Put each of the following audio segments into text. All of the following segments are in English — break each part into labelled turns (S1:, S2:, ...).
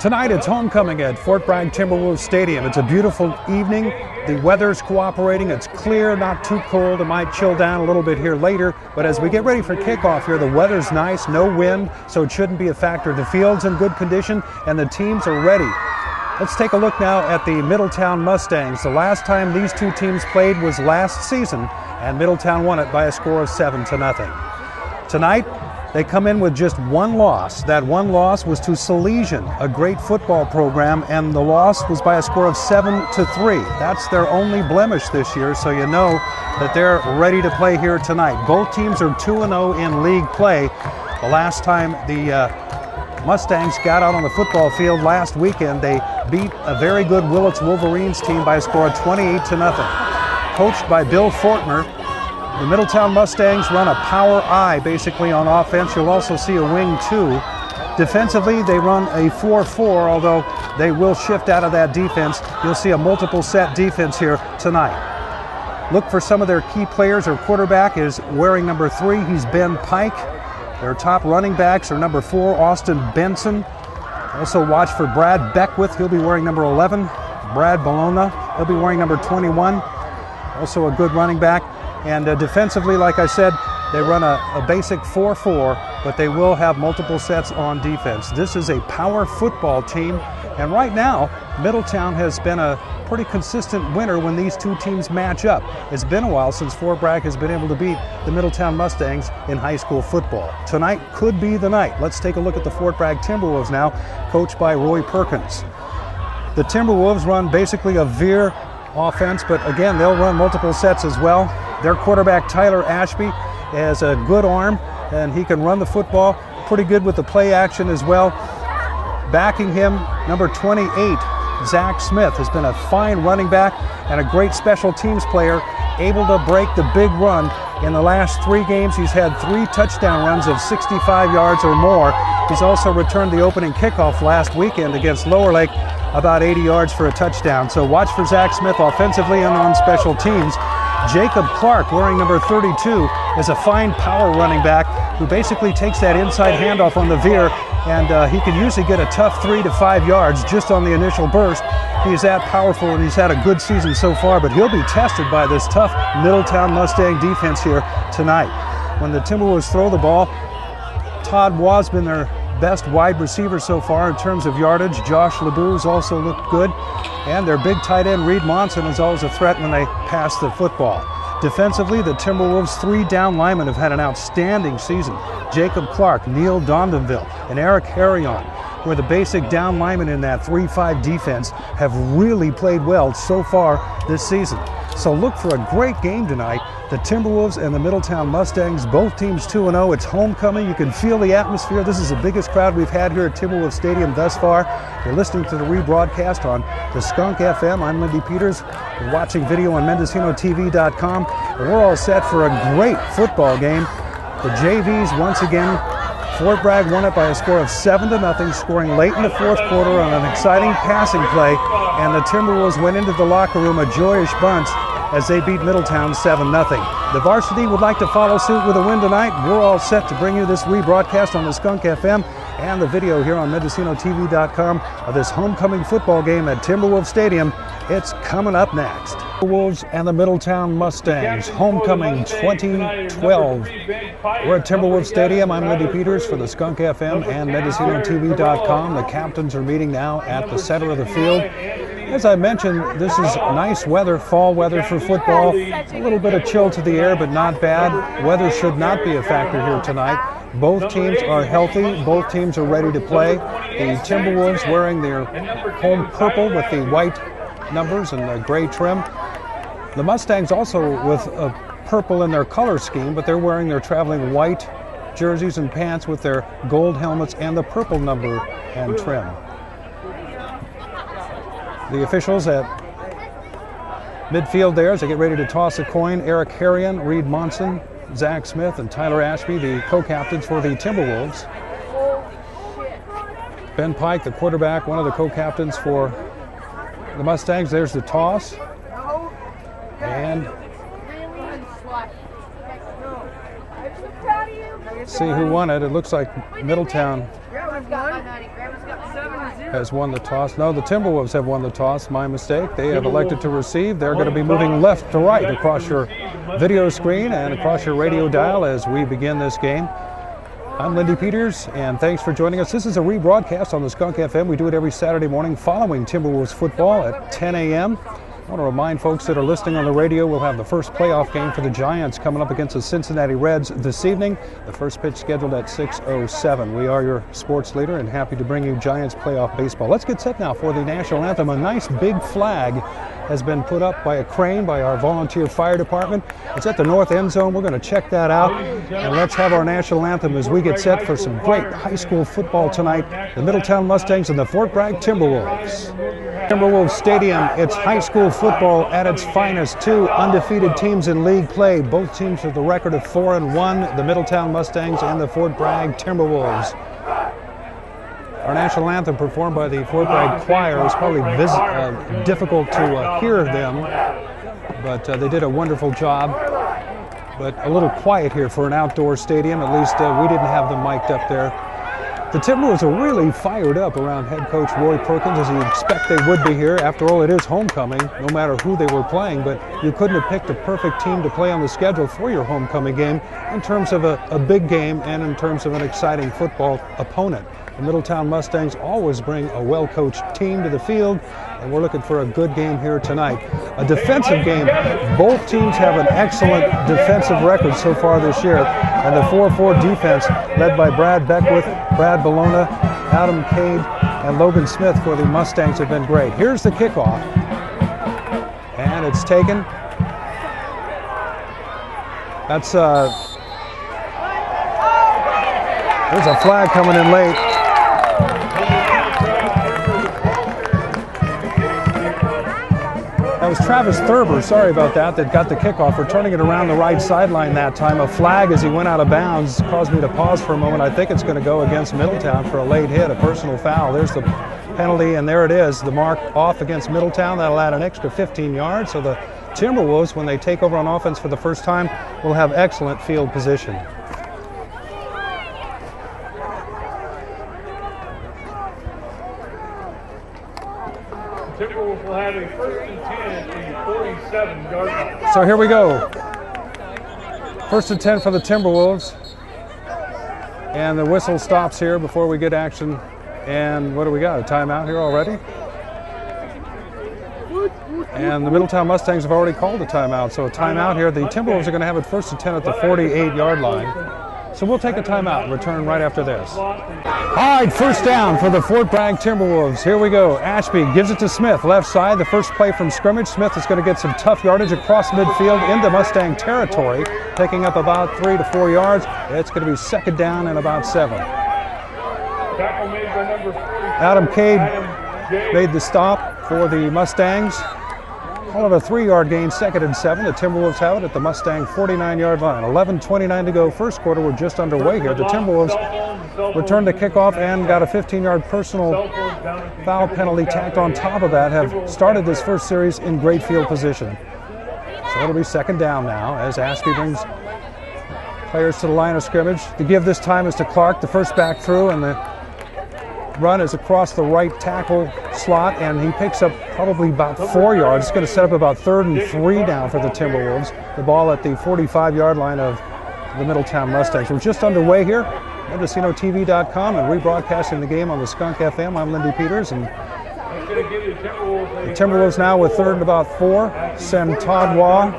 S1: Tonight it's homecoming at Fort Bragg Timberwolves Stadium. It's a beautiful evening. The weather's cooperating. It's clear, not too cold. It might chill down a little bit here later. But as we get ready for kickoff here, the weather's nice, no wind, so it shouldn't be a factor. The field's in good condition and the teams are ready. Let's take a look now at the Middletown Mustangs. The last time these two teams played was last season, and Middletown won it by a score of 7-0. Tonight, they come in with just one loss. That one loss was to Salesian, a great football program, and the loss was by a score of 7-3. That's their only blemish this year, so you know that they're ready to play here tonight. Both teams are 2-0 in league play. The last time the Mustangs got out on the football field last weekend, they beat a very good Willits Wolverines team by a score of 28-0. Coached by Bill Fortner, the Middletown Mustangs run a power I basically on offense. You'll also see a wing 2. Defensively, they run a 4-4, although they will shift out of that defense. You'll see a multiple set defense here tonight. Look for some of their key players. Their quarterback is wearing number 3. He's Ben Pike. Their top running backs are number 4, Austin Benson. Also watch for Brad Beckwith. He'll be wearing number 11. Brad Bologna, he'll be wearing number 21. Also a good running back. And defensively, like I said, they run a basic 4-4, but they will have multiple sets on defense. This is a power football team, and right now, Middletown has been a pretty consistent winner when these two teams match up. It's been a while since Fort Bragg has been able to beat the Middletown Mustangs in high school football. Tonight could be the night. Let's take a look at the Fort Bragg Timberwolves now, coached by Roy Perkins. The Timberwolves run basically a veer offense, but again, they'll run multiple sets as well. Their quarterback, Tyler Ashby, has a good arm, and he can run the football pretty good with the play action as well. Backing him, number 28, Zach Smith, has been a fine running back and a great special teams player, able to break the big run. In the last 3 games, he's had 3 touchdown runs of 65 yards or more. He's also returned the opening kickoff last weekend against Lower Lake, about 80 yards for a touchdown. So watch for Zach Smith offensively and on special teams. Jacob Clark, wearing number 32, is a fine power running back who basically takes that inside handoff on the veer, and he can usually get a tough 3 to 5 yards just on the initial burst. He's that powerful, and he's had a good season so far, but he'll be tested by this tough Middletown Mustang defense here tonight. When the Timberwolves throw the ball, Todd Waugh's been their best wide receiver so far in terms of yardage. Josh LeBou's also looked good. And their big tight end, Reed Monson, is always a threat when they pass the football. Defensively, the Timberwolves' 3 down linemen have had an outstanding season. Jacob Clark, Neil Dondanville, and Eric Harrion, who are the basic down linemen in that 3-5 defense, have really played well so far this season. So look for a great game tonight. The Timberwolves and the Middletown Mustangs, both teams 2-0. It's homecoming. You can feel the atmosphere. This is the biggest crowd we've had here at Timberwolves Stadium thus far. You're listening to the rebroadcast on the Skunk FM. I'm Lindy Peters. You're watching video on MendocinoTV.com. We're all set for a great football game. The JVs, once again, Fort Bragg won it by a score of 7-0, scoring late in the 4th quarter on an exciting passing play, and the Timberwolves went into the locker room a joyous bunch as they beat Middletown 7-0. The varsity would like to follow suit with a win tonight. We're all set to bring you this rebroadcast on the Skunk FM and the video here on MendocinoTV.com of this homecoming football game at Timberwolves Stadium. It's coming up next. Wolves and the Middletown Mustangs, homecoming 2012. We're at Timberwolves Stadium. I'm Lindy Peters for the Skunk FM and MendocinoTV.com. The captains are meeting now at the center of the field. As I mentioned, this is nice weather, fall weather for football. A little bit of chill to the air, but not bad. Weather should not be a factor here tonight. Both teams are healthy. Both teams are ready to play. The Timberwolves wearing their home purple with the white numbers and the gray trim. The Mustangs also with a purple in their color scheme, but they're wearing their traveling white jerseys and pants with their gold helmets and the purple number and trim. The officials at midfield there as they get ready to toss a coin. Eric Harrion, Reed Monson, Zach Smith, and Tyler Ashby, the co-captains for the Timberwolves. Ben Pike, the quarterback, one of the co-captains for the Mustangs. There's the toss. And see who won it. It looks like Middletown has won the toss. No, the Timberwolves have won the toss. My mistake. They have elected to receive. They're going to be moving left to right across your video screen and across your radio dial as we begin this game. I'm Lindy Peters, and thanks for joining us. This is a rebroadcast on the Skunk FM. We do it every Saturday morning following Timberwolves football at 10 a.m. I want to remind folks that are listening on the radio, we'll have the first playoff game for the Giants coming up against the Cincinnati Reds this evening. The first pitch scheduled at 6:07. We are your sports leader and happy to bring you Giants playoff baseball. Let's get set now for the national anthem. A nice big flag has been put up by a crane by our volunteer fire department. It's at the north end zone. We're going to check that out. And let's have our national anthem as we get set for some great high school football tonight. The Middletown Mustangs and the Fort Bragg Timberwolves. Timberwolves Stadium, it's high school football at its finest. Two undefeated teams in league play. Both teams with a record of 4-1, the Middletown Mustangs and the Fort Bragg Timberwolves. Our national anthem performed by the Fort Bragg Choir is probably difficult to hear them, but they did a wonderful job. But a little quiet here for an outdoor stadium. At least we didn't have them mic'd up there. The Timberwolves are really fired up around head coach Roy Perkins, as you expect they would be here. After all, it is homecoming, no matter who they were playing, but you couldn't have picked a perfect team to play on the schedule for your homecoming game in terms of a big game and in terms of an exciting football opponent. The Middletown Mustangs always bring a well-coached team to the field, and we're looking for a good game here tonight. A defensive game. Both teams have an excellent defensive record so far this year, and the 4-4 defense led by Brad Beckwith, Brad Bologna, Adam Cade, and Logan Smith for the Mustangs have been great. Here's the kickoff, and it's taken. That's there's a flag coming in late. That was Travis Thurber, sorry about that got the kickoff. We're turning it around the right sideline that time. A flag as he went out of bounds caused me to pause for a moment. I think it's going to go against Middletown for a late hit, a personal foul. There's the penalty, and there it is. The mark off against Middletown. That'll add an extra 15 yards. So the Timberwolves, when they take over on offense for the first time, will have excellent field position.
S2: Timberwolves will have a 1st and 10 at the 47-yard line.
S1: So here we go. 1st and 10 for the Timberwolves. And the whistle stops here before we get action. And what do we got? A timeout here already? And the Middletown Mustangs have already called a timeout. So a timeout here. The Timberwolves are going to have it 1st and 10 at the 48-yard line. So we'll take a timeout and return right after this. All right, 1st down for the Fort Bragg Timberwolves. Here we go. Ashby gives it to Smith, left side. The first play from scrimmage. Smith is going to get some tough yardage across midfield into Mustang territory, taking up about 3 to 4 yards. It's going to be 2nd down and about 7. Adam Cade made the stop for the Mustangs. Call it a 3-yard gain, 2nd and 7. The Timberwolves have it at the Mustang 49-yard line. 11:29 to go. First quarter, we're just underway here. The Timberwolves returned the kickoff and got a 15-yard personal foul penalty tacked on top of that, have started this first series in great field position. So it'll be 2nd down now as Ashby brings players to the line of scrimmage. The give this time is to Clark, the first back through, and the run is across the right tackle slot, and he picks up probably about 4 yards. It's going to set up about 3rd and 3 down for the Timberwolves. The ball at the 45-yard line of the Middletown Mustangs. We're just underway here. MendocinoTV.com and rebroadcasting the game on the Skunk FM. I'm Lindy Peters, and the Timberwolves now with 3rd and about 4. Send Todd Waugh.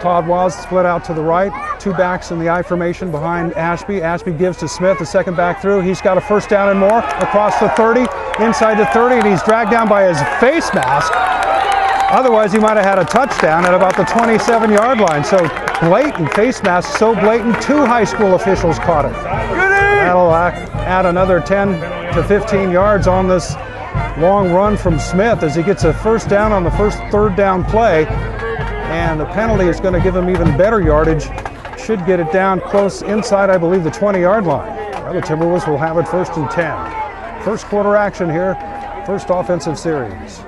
S1: Todd Waugh's split out to the right. 2 backs in the I formation behind Ashby. Ashby gives to Smith, the 2nd back through. He's got a 1st down and more across the 30, inside the 30, and he's dragged down by his face mask. Otherwise, he might have had a touchdown at about the 27-yard line. So blatant face mask, so blatant, 2 high school officials caught it. That'll add another 10 to 15 yards on this long run from Smith as he gets a 1st down on the first 3rd down play. And the penalty is going to give him even better yardage. Should get it down close inside, I believe, the 20-yard line. Well, the Timberwolves will have it 1st and 10. First quarter action here, first offensive series.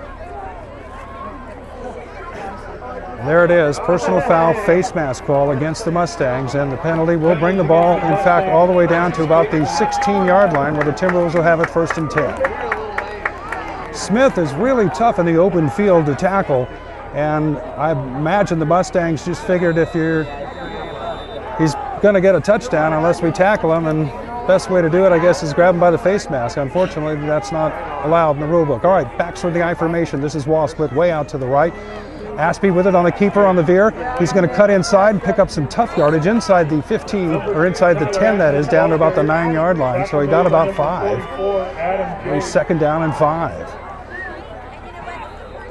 S1: There it is, personal foul, face mask call against the Mustangs, and the penalty will bring the ball, in fact, all the way down to about the 16-yard line where the Timberwolves will have it 1st and 10. Smith is really tough in the open field to tackle, and I imagine the Mustangs just figured he's going to get a touchdown unless we tackle him, and best way to do it, I guess, is grab him by the face mask. Unfortunately, that's not allowed in the rule book. All right, backs for the I formation. This is wall split way out to the right. Ashby with it on the keeper on the veer. He's going to cut inside and pick up some tough yardage inside the 15, or inside the 10, that is, down to about the 9-yard line. So he got about 5. He's 2nd down and 5.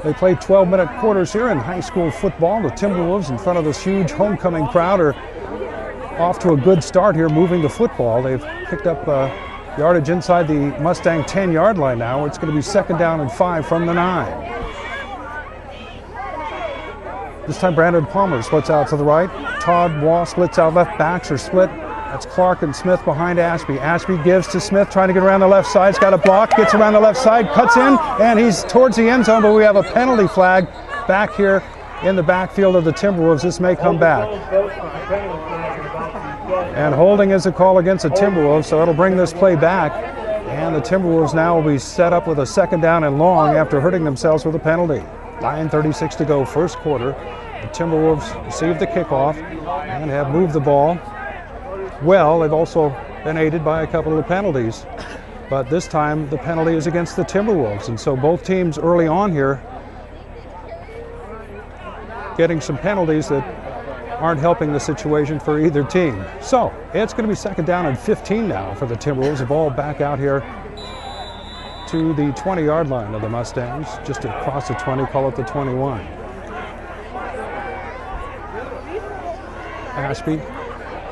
S1: They play 12-minute quarters here in high school football. The Timberwolves, in front of this huge homecoming crowd, are off to a good start here moving the football. They've picked up yardage inside the Mustang 10-yard line now. It's going to be 2nd down and 5 from the 9. This time Brandon Palmer splits out to the right. Todd Wall splits out left. Backs are split. That's Clark and Smith behind Ashby. Ashby gives to Smith, trying to get around the left side. He's got a block, gets around the left side, cuts in, and he's towards the end zone, but we have a penalty flag back here in the backfield of the Timberwolves. This may come back. And holding is a call against the Timberwolves, so it'll bring this play back. And the Timberwolves now will be set up with a 2nd down and long after hurting themselves with a penalty. 9:36 to go, 1st quarter. The Timberwolves received the kickoff and have moved the ball well. They've also been aided by a couple of penalties, but this time the penalty is against the Timberwolves, and so both teams early on here getting some penalties that aren't helping the situation for either team. So it's going to be 2nd down and 15 now for the Timberwolves. The ball back out here to the 20-yard line of the Mustangs, just across the 20, call it the 21. Ashby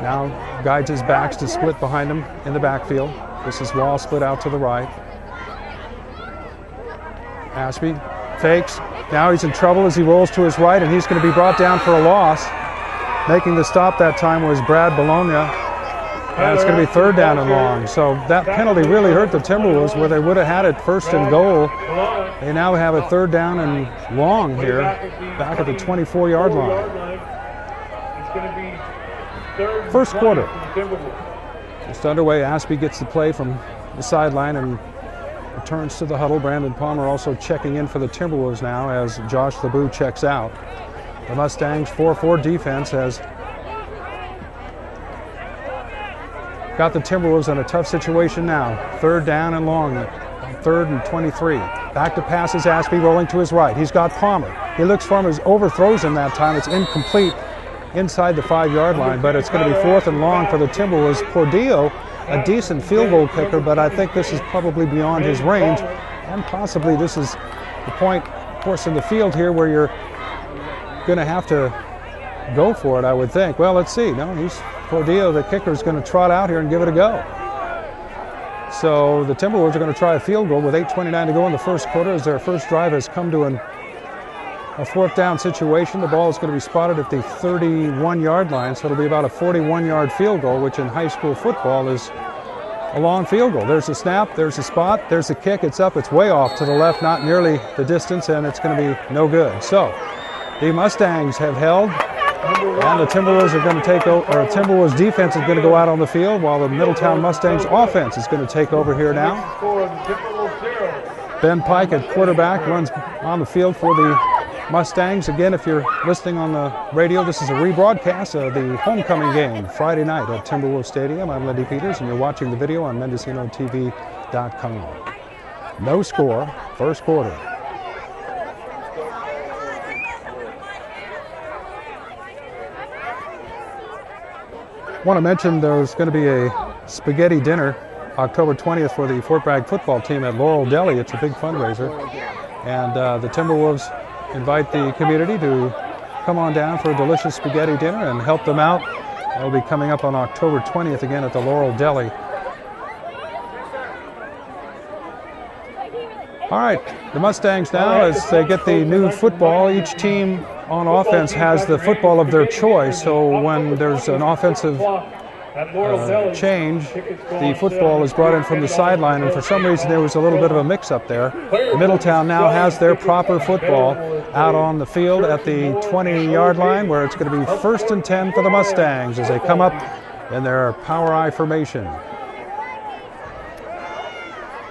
S1: now guides his backs to split behind him in the backfield. This is Wall split out to the right. Ashby fakes. Now he's in trouble as he rolls to his right, and he's going to be brought down for a loss. Making the stop that time was Brad Bologna. And it's going to be 3rd down and long. So that penalty really hurt the Timberwolves, where they would have had it 1st and goal. They now have a 3rd down and long here, back at the 24-yard line. 1st quarter. Just underway. Ashby gets the play from the sideline and returns to the huddle. Brandon Palmer also checking in for the Timberwolves now as Josh LeBoux checks out. The Mustangs 4-4 defense has got the Timberwolves in a tough situation now. 3rd down and long, 3rd and 23. Back to passes, Ashby rolling to his right. He's got Palmer. He looks for him, as overthrows him that time. It's incomplete inside the 5-yard line, but it's going to be 4th and long for the Timberwolves. Portillo, a decent field goal kicker, but I think this is probably beyond his range, and possibly this is the point, of course, in the field here where you're going to have to go for it, I would think. Well, let's see. No, Portillo, the kicker, is going to trot out here and give it a go. So the Timberwolves are going to try a field goal with 8:29 to go in the 1st quarter, as their first drive has come to a 4th down situation. The ball is going to be spotted at the 31-yard line, so it'll be about a 41-yard field goal, which in high school football is a long field goal. There's the snap, there's the spot, there's the kick. It's up, it's way off to the left, not nearly the distance, and it's going to be no good. So the Mustangs have held, and the Timberwolves are going to take over, or Timberwolves defense is going to go out on the field, while the Middletown Mustangs offense is going to take over here now. Ben Pike at quarterback runs on the field for the Mustangs. Again, if you're listening on the radio, this is a rebroadcast of the homecoming game Friday night at Timberwolves Stadium. I'm Lindy Peters, and you're watching the video on MendocinoTV.com. No score, 1st quarter. I want to mention there's going to be a spaghetti dinner October 20th for the Fort Bragg football team at Laurel Deli. It's a big fundraiser, and the Timberwolves invite the community to come on down for a delicious spaghetti dinner and help them out. That'll be coming up on October 20th again at the Laurel Deli. All right, the Mustangs now, as they get the new football, each team on offense has the football of their choice. So when there's an offensive change, the football is brought in from the sideline, and for some reason there was a little bit of a mix-up there. Middletown now has their proper football out on the field at the 20-yard line, where it's going to be 1st and 10 for the Mustangs as they come up in their power I formation.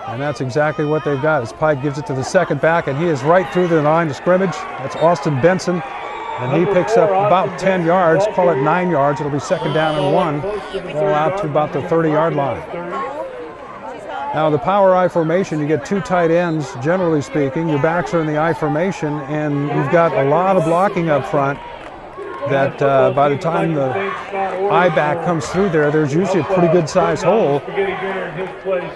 S1: And that's exactly what they've got, as Pike gives it to the second back, and he is right through the line of scrimmage. That's Austin Benson, and he picks up about 10 yards, call it 9 yards. It'll be 2nd down and 1, ball out to about the 30-yard line. Now, the power I formation, you get 2 tight ends, generally speaking. Your backs are in the I formation, and you've got a lot of blocking up front that by the time the I back comes through there, there's usually a pretty good size hole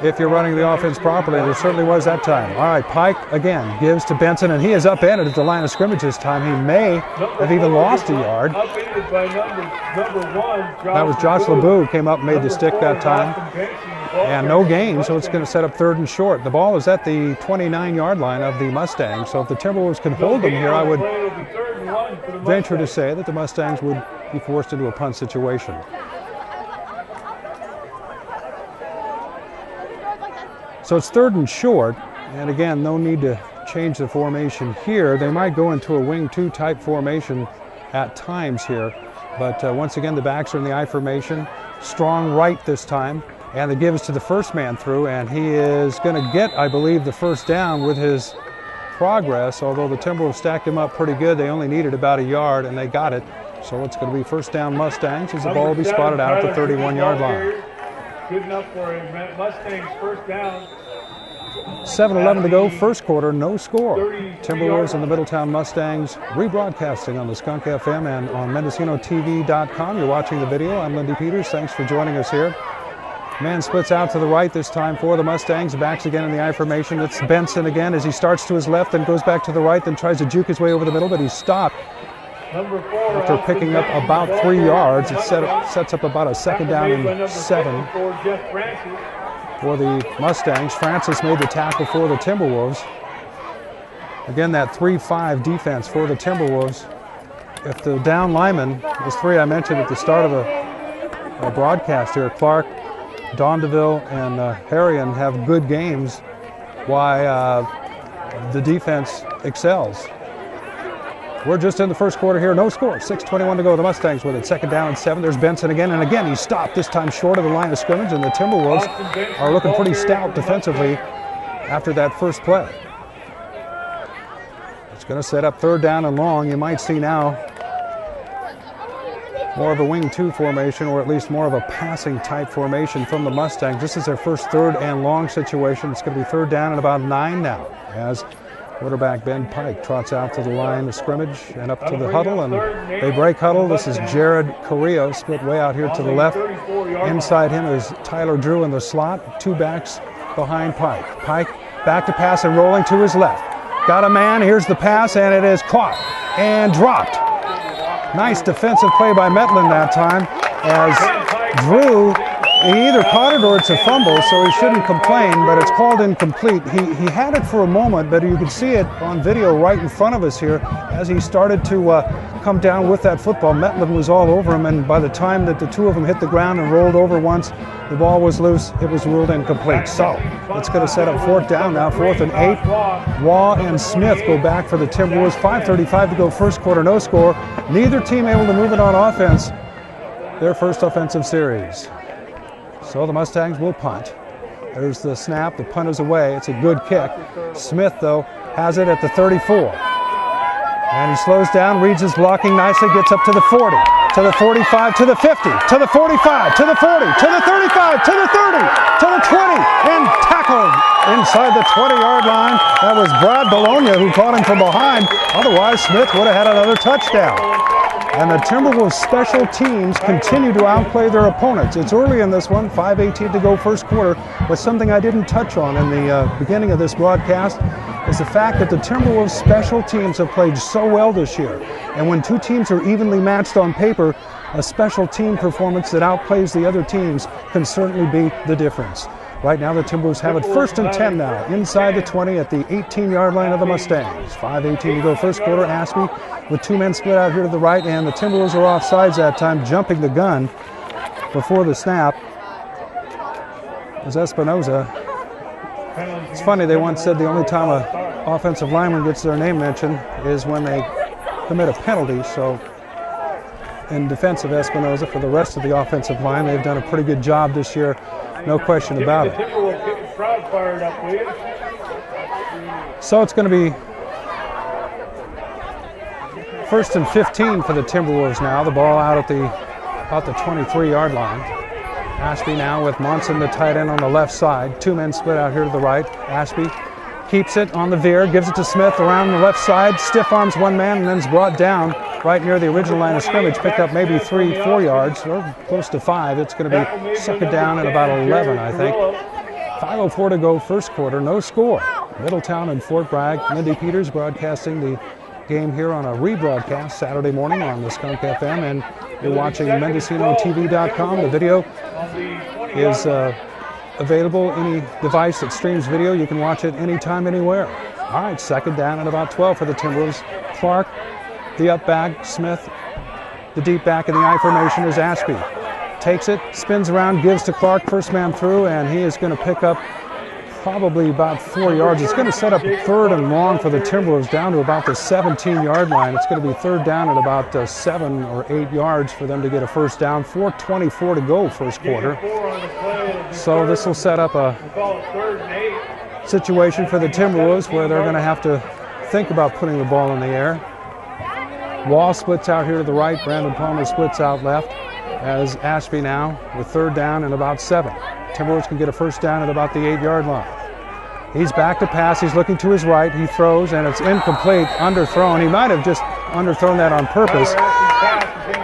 S1: if you're running the offense properly. There certainly was that time. All right, Pike again gives to Benson, and he is upended at the line of scrimmage this time. He may have even lost a yard. That was Josh LeBeau who came up and made the stick that time. And no gain, so it's going to set up 3rd and short. The ball is at the 29-yard line of the Mustangs, so if the Timberwolves can hold them here, I would venture to say that the Mustangs would be forced into a punt situation. So it's 3rd and short, and again, no need to change the formation here. They might go into a wing 2 type formation at times here, but once again, the backs are in the I formation. Strong right this time, and the give is to the first man through, and he is going to get, I believe, the 1st down with his progress. Although the Timberwolves stacked him up pretty good, they only needed about a yard, and they got it. So it's going to be 1st down Mustangs as the ball will be spotted out at the 31-yard line.
S2: Good enough for a Mustangs 1st down.
S1: 7:11 to go, 1st quarter, no score. Timberwolves and the Middletown Mustangs rebroadcasting on the Skunk FM and on MendocinoTV.com. You're watching the video. I'm Lindy Peters. Thanks for joining us here. Man splits out to the right this time for the Mustangs. Backs again in the I formation. It's Benson again as he starts to his left and goes back to the right, then tries to juke his way over the middle, but he's stopped. After picking up about 3 yards, it sets up about a 2nd down and 7 for the Mustangs. Francis made the tackle for the Timberwolves. Again, that 3-5 defense for the Timberwolves. If the down linemen, those 3 I mentioned at the start of the broadcast here, Clark, Dondeville, and Harrion have good games, why the defense excels. We're just in the 1st quarter here, no score, 6:21 to go. The Mustangs with it, 2nd down and 7. There's Benson again, and again he's stopped, this time short of the line of scrimmage, and the Timberwolves are looking pretty stout defensively after that first play. It's going to set up 3rd down and long. You might see now more of a wing 2 formation, or at least more of a passing type formation from the Mustangs. This is their first 3rd and long situation. It's going to be 3rd down and about 9 now as quarterback Ben Pike trots out to the line of scrimmage and up to the huddle, and they break huddle. This is Jared Carrillo, split way out here to the left. Inside him is Tyler Drew in the slot, 2 backs behind Pike. Pike back to pass and rolling to his left. Got a man, here's the pass, and it is caught and dropped. Nice defensive play by Metlin that time, as Drew, he either caught it or it's a fumble, so he shouldn't complain, but it's called incomplete. He had it for a moment, but you could see it on video right in front of us here as he started to come down with that football. Metlin was all over him, and by the time that the 2 of them hit the ground and rolled over once, the ball was loose. It was ruled incomplete. So it's going to set up 4th down now, 4th and 8. Waugh and Smith go back for the Timberwolves. 5:35 to go, 1st quarter, no score. Neither team able to move it on offense. Their first offensive series. So the Mustangs will punt. There's the snap. The punt is away. It's a good kick. Smith, though, has it at the 34. And he slows down, reads his blocking nicely, gets up to the 40, to the 45, to the 50, to the 45, to the 40, to the 35, to the 30, to the 20, and tackled inside the 20-yard line. That was Brad Bologna who caught him from behind. Otherwise, Smith would have had another touchdown. And the Timberwolves special teams continue to outplay their opponents. It's early in this one, 5:18 to go, 1st quarter, but something I didn't touch on in the beginning of this broadcast is the fact that the Timberwolves special teams have played so well this year. And when 2 teams are evenly matched on paper, a special team performance that outplays the other teams can certainly be the difference. Right now, the Timberwolves have it 1st and 10 now, inside the 20 at the 18-yard line of the Mustangs. 5:18 to go, 1st quarter. Aspie with 2 men split out here to the right, and the Timberwolves are off sides that time, jumping the gun. before the snap was Espinoza. It's funny, they once said the only time an offensive lineman gets their name mentioned is when they commit a penalty. So in defense of Espinoza, for the rest of the offensive line, they've done a pretty good job this year, no question about it. So it's going to be 1st and 15 for the Timberwolves now. The ball out at about the 23-yard line. Ashby now with Monson, the tight end, on the left side. Two men split out here to the right. Ashby keeps it on the veer, gives it to Smith around the left side, stiff arms one man, and then is brought down right near the original line of scrimmage. Picked up maybe 3-4 yards, or close to 5. It's going to be suckered down at about 11, I think. 5:04 to go, first quarter, no score. Middletown and Fort Bragg. Mindy Peters broadcasting the game here on a rebroadcast Saturday morning on the Skunk FM, and you're watching MendocinoTV.com. The video is available, any device that streams video. You can watch it anytime, anywhere. All right, second down and about 12 for the Timberwolves. Clark, the up back. Smith, the deep back in the I formation is Ashby. Takes it, spins around, gives to Clark, first man through, and he is going to pick up probably about 4 yards. It's going to set up 3rd and long for the Timberwolves down to about the 17-yard line. It's going to be 3rd down at about 7 or 8 yards for them to get a first down. 4:24 to go, first quarter. So this will set up a situation for the Timberwolves where they're going to have to think about putting the ball in the air. Wall splits out here to the right. Brandon Palmer splits out left as Ashby now with 3rd down and about 7. Timberwolves can get a first down at about the 8-yard line. He's back to pass. He's looking to his right. He throws, and it's incomplete, underthrown. He might have just underthrown that on purpose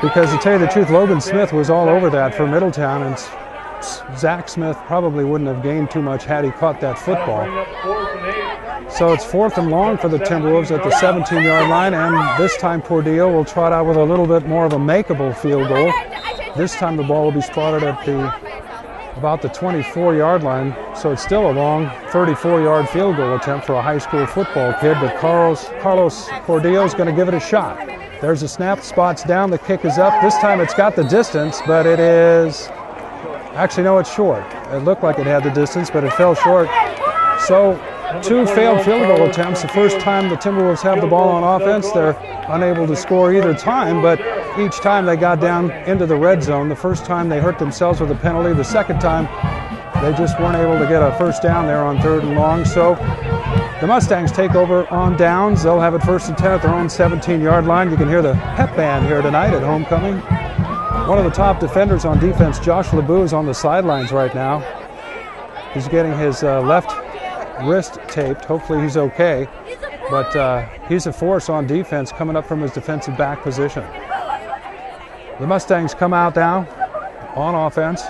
S1: because, to tell you the truth, Logan Smith was all over that for Middletown, and Zach Smith probably wouldn't have gained too much had he caught that football. So it's 4th and long for the Timberwolves at the 17-yard line, and this time Portillo will trot out with a little bit more of a makeable field goal. This time the ball will be spotted at about the 24-yard line, so it's still a long 34-yard field goal attempt for a high school football kid, but Carlos Portillo is going to give it a shot. There's a snap, spots down, the kick is up. This time it's got the distance, but it is, actually no, it's short. It looked like it had the distance, but it fell short. So 2 failed field goal attempts. The first time the Timberwolves have the ball on offense, they're unable to score either time, but each time they got down into the red zone. The first time they hurt themselves with a penalty. The second time they just weren't able to get a first down there on 3rd and long. So the Mustangs take over on downs. They'll have it 1st and 10 at their own 17-yard line. You can hear the pep band here tonight at homecoming. One of the top defenders on defense, Josh LeBeau, is on the sidelines right now. He's getting his left wrist taped. Hopefully he's okay. But he's a force on defense coming up from his defensive back position. The Mustangs come out now on offense.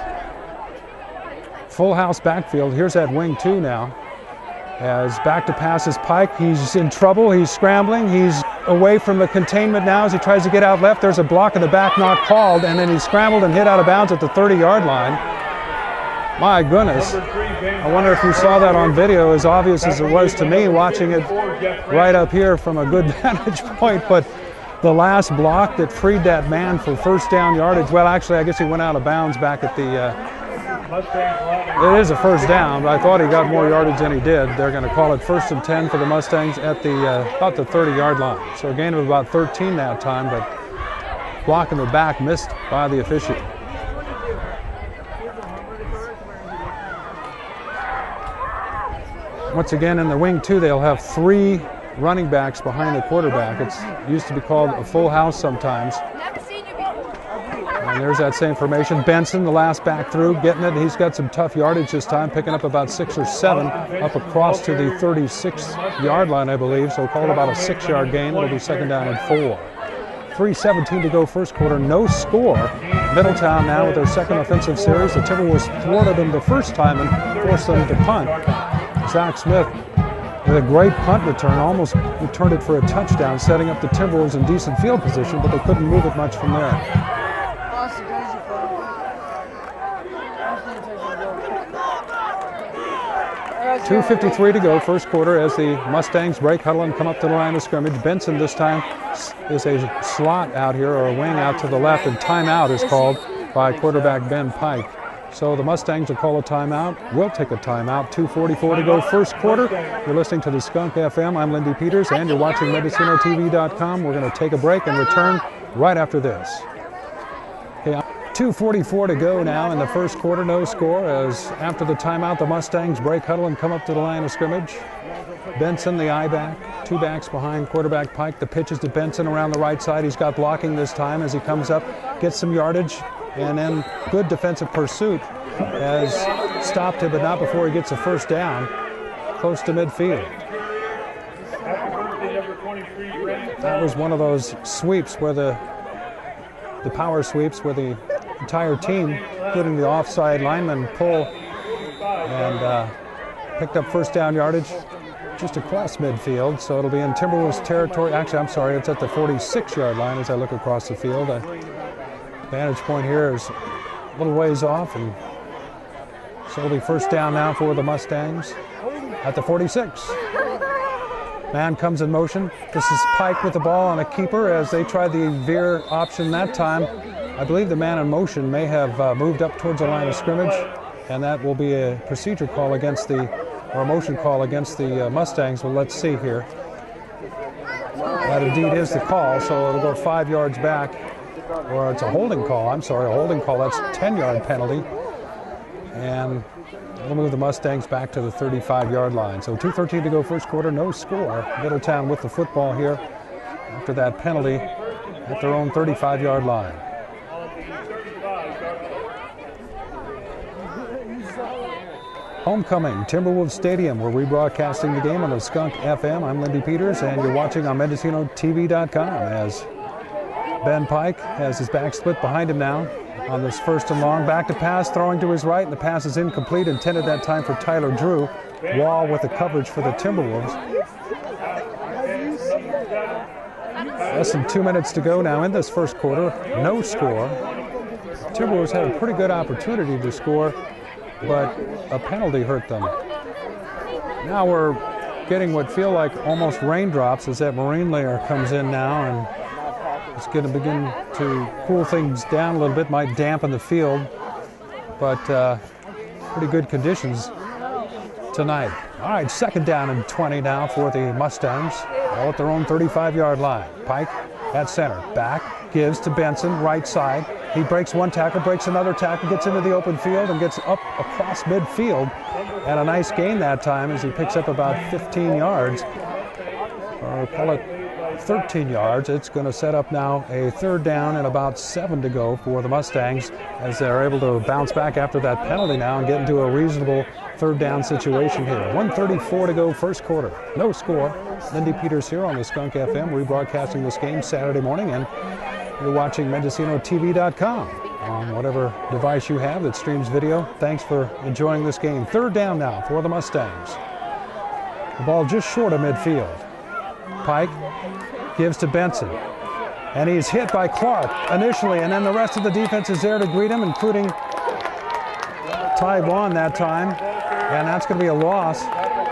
S1: Full house backfield. Here's that wing 2 now. As back to pass is Pike. He's in trouble. He's scrambling. He's away from the containment now as he tries to get out left. There's a block in the back not called, and then he scrambled and hit out of bounds at the 30-yard line. My goodness. I wonder if you saw that on video, as obvious as it was to me watching it right up here from a good vantage point, but the last block that freed that man for first down yardage, well, actually, I guess he went out of bounds back at the, it is a first down, but I thought he got more yardage than he did. They're going to call it 1st and 10 for the Mustangs at the about the 30-yard line. So a gain of about 13 that time, but block in the back missed by the official. Once again, in the wing 2, they'll have 3 running backs behind the quarterback. It used to be called a full house sometimes. And there's that same formation. Benson, the last back through, getting it. He's got some tough yardage this time, picking up about 6 or 7 up across to the 36-yard line, I believe. So called about a 6-yard gain. It'll be 2nd down and 4. 3:17 to go first quarter, no score. Middletown now with their second offensive series. The Timberwolves thwarted them the first time and forced them to punt. Zach Smith with a great punt return, almost returned it for a touchdown, setting up the Timberwolves in decent field position, but they couldn't move it much from there. 2:53 to go, first quarter, as the Mustangs break huddle and come up to the line of scrimmage. Benson this time is a slot out here, or a wing out to the left, and timeout is called by quarterback Ben Pike. So the Mustangs will call a timeout. We'll take a timeout. 2:44 to go first quarter. You're listening to the Skunk FM. I'm Lindy Peters, and you're watching MendocinoTV.com. We're going to take a break and return right after this. Okay, 2:44 to go now in the first quarter. No score, as after the timeout, the Mustangs break huddle and come up to the line of scrimmage. Benson, the I-back, two backs behind quarterback Pike. The pitch is to Benson around the right side. He's got blocking this time as he comes up, gets some yardage, and then good defensive pursuit has stopped him, but not before he gets a first down close to midfield. That was one of those sweeps where the power sweeps where the entire team, including the offside lineman, pull and picked up first down yardage just across midfield, so it'll be in Timberwolves territory. Actually, I'm sorry, it's at the 46-yard line as I look across the field. The vantage point here is a little ways off, and so it'll be first down now for the Mustangs at the 46. Man comes in motion. This is Pike with the ball on a keeper as they tried the veer option that time. I believe the man in motion may have moved up towards the line of scrimmage, and that will be a procedure call against or a motion call against the Mustangs. Well, let's see here. That indeed is the call, so it'll go 5 yards back, or it's a holding call. I'm sorry, a holding call. That's a 10-yard penalty, and we'll move the Mustangs back to the 35-yard line. So 2:13 to go first quarter, no score. Middletown with the football here after that penalty at their own 35-yard line. Homecoming, Timberwolves Stadium. We're rebroadcasting the game on the Skunk FM. I'm Lindy Peters, and you're watching on MendocinoTV.com as Ben Pike has his back split behind him now on this first and long. Back to pass, throwing to his right, and the pass is incomplete, intended that time for Tyler Drew. Wall with the coverage for the Timberwolves. Less than 2 minutes to go now in this first quarter. No score. Timberwolves had a pretty good opportunity to score, but a penalty hurt them. Now we're getting what feel like almost raindrops as that marine layer comes in now, and it's going to begin to cool things down a little bit, might dampen the field, but pretty good conditions tonight. All right, second down and 20 now for the Mustangs, all at their own 35-yard line. Pike at center, back, gives to Benson, right side. He breaks one tackle, breaks another tackle, gets into the open field and gets up across midfield. And a nice gain that time as he picks up about 15 yards, or call it 13 yards. It's going to set up now a third down and about 7 to go for the Mustangs as they're able to bounce back after that penalty now and get into a reasonable third down situation here. 1:34 to go first quarter. No score. Lindy Peters here on the Skunk FM, rebroadcasting this game Saturday morning, and you're watching MendocinoTV.com on whatever device you have that streams video. Thanks for enjoying this game. Third down now for the Mustangs. The ball just short of midfield. Pike gives to Benson, and he's hit by Clark initially, and then the rest of the defense is there to greet him, including Taiwan that time, and that's going to be a loss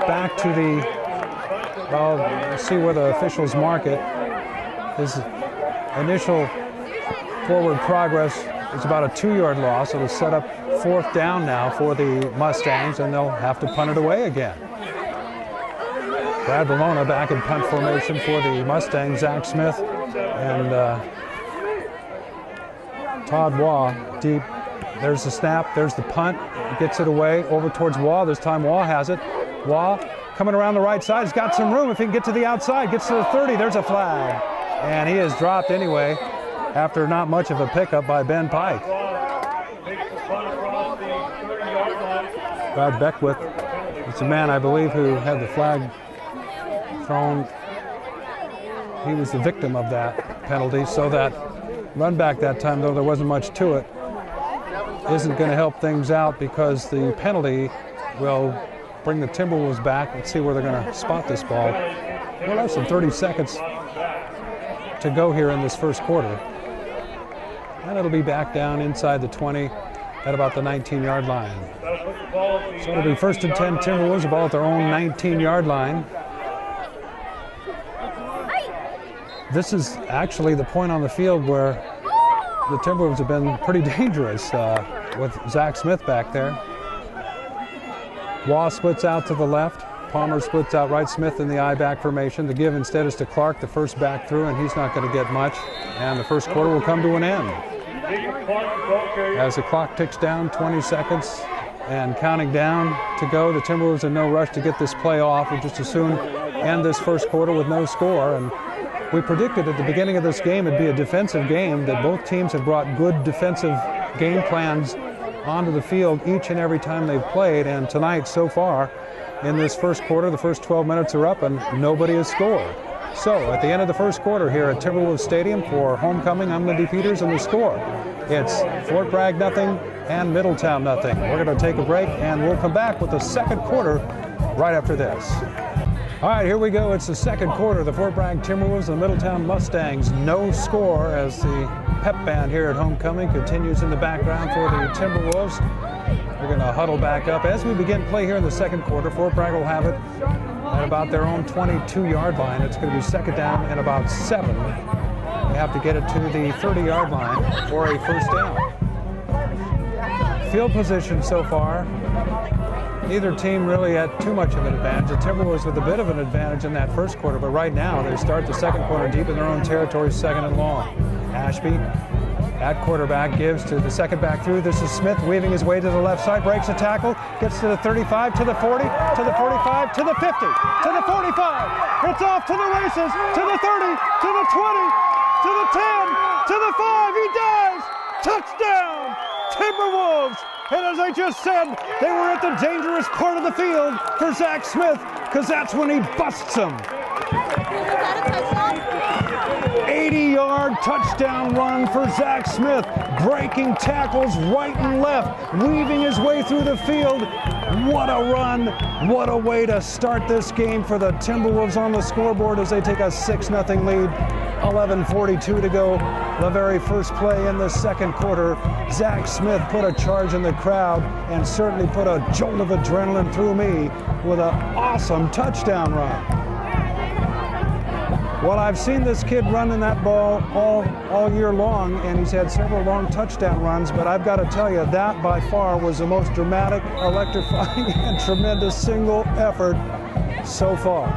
S1: back to the, well, let's see where the officials mark it. His initial forward progress is about a 2-yard loss. It'll set up fourth down now for the Mustangs, and they'll have to punt it away again. Brad Bologna back in punt formation for the Mustangs. Zach Smith and Todd Waugh deep. There's the snap, there's the punt. Gets it away over towards Waugh. This time Waugh has it. Waugh coming around the right side. He's got some room. If he can get to the outside, gets to the 30, there's a flag. And he is dropped anyway after not much of a pickup by Ben Pike. Brad Beckwith, it's a man I believe who had the flag thrown. He was the victim of that penalty, so that run back that time, though there wasn't much to it, isn't going to help things out because the penalty will bring the Timberwolves back. Let's see where they're going to spot this ball. Well, less than 30 seconds to go here in this first quarter. And it'll be back down inside the 20 at about the 19-yard line. So it'll be first and 10 Timberwolves, the ball at their own 19-yard line. This is actually the point on the field where the Timberwolves have been pretty dangerous with Zach Smith back there. Waugh splits out to the left. Palmer splits out right. Smith in the I-back formation. The give instead is to Clark, the first back through, and he's not going to get much. And the first quarter will come to an end. As the clock ticks down, 20 seconds and counting down to go. The Timberwolves in no rush to get this play off. We'll just as soon end this first quarter with no score. And we predicted at the beginning of this game it'd be a defensive game, that both teams have brought good defensive game plans onto the field each and every time they've played. And tonight, so far, in this first quarter, the first 12 minutes are up and nobody has scored. So at the end of the first quarter here at Timberwolves Stadium for homecoming, I'm Lindy Peters, and the score, it's Fort Bragg nothing and Middletown nothing. We're going to take a break and we'll come back with the second quarter right after this. All right, here we go. It's the second quarter. The Fort Bragg Timberwolves and the Middletown Mustangs, no score, as the pep band here at homecoming continues in the background for the Timberwolves. We're going to huddle back up as we begin play here in the second quarter. Fort Bragg will have it at about their own 22-yard line. It's going to be second down and about 7. They have to get it to the 30-yard line for a first down. Field position so far, neither team really had too much of an advantage. The Timberwolves with a bit of an advantage in that first quarter, but right now they start the second quarter deep in their own territory, second and long. Ashby at quarterback gives to the second back through. This is Smith weaving his way to the left side, breaks a tackle, gets to the 35, to the 40, to the 45, to the 50, to the 45. It's off to the races, to the 30, to the 20, to the 10, to the 5. He dives. Touchdown, Timberwolves. And as I just said, they were at the dangerous part of the field for Zach Smith, because that's when he busts them. 80-yard touchdown run for Zach Smith, breaking tackles right and left, weaving his way through the field. What a run, what a way to start this game for the Timberwolves on the scoreboard as they take a 6-0 lead. 11:42 to go, the very first play in the second quarter. Zach Smith put a charge in the crowd and certainly put a jolt of adrenaline through me with an awesome touchdown run. Well, I've seen this kid running that ball all year long, and he's had several long touchdown runs, but I've got to tell you, that by far was the most dramatic, electrifying, and tremendous single effort so far.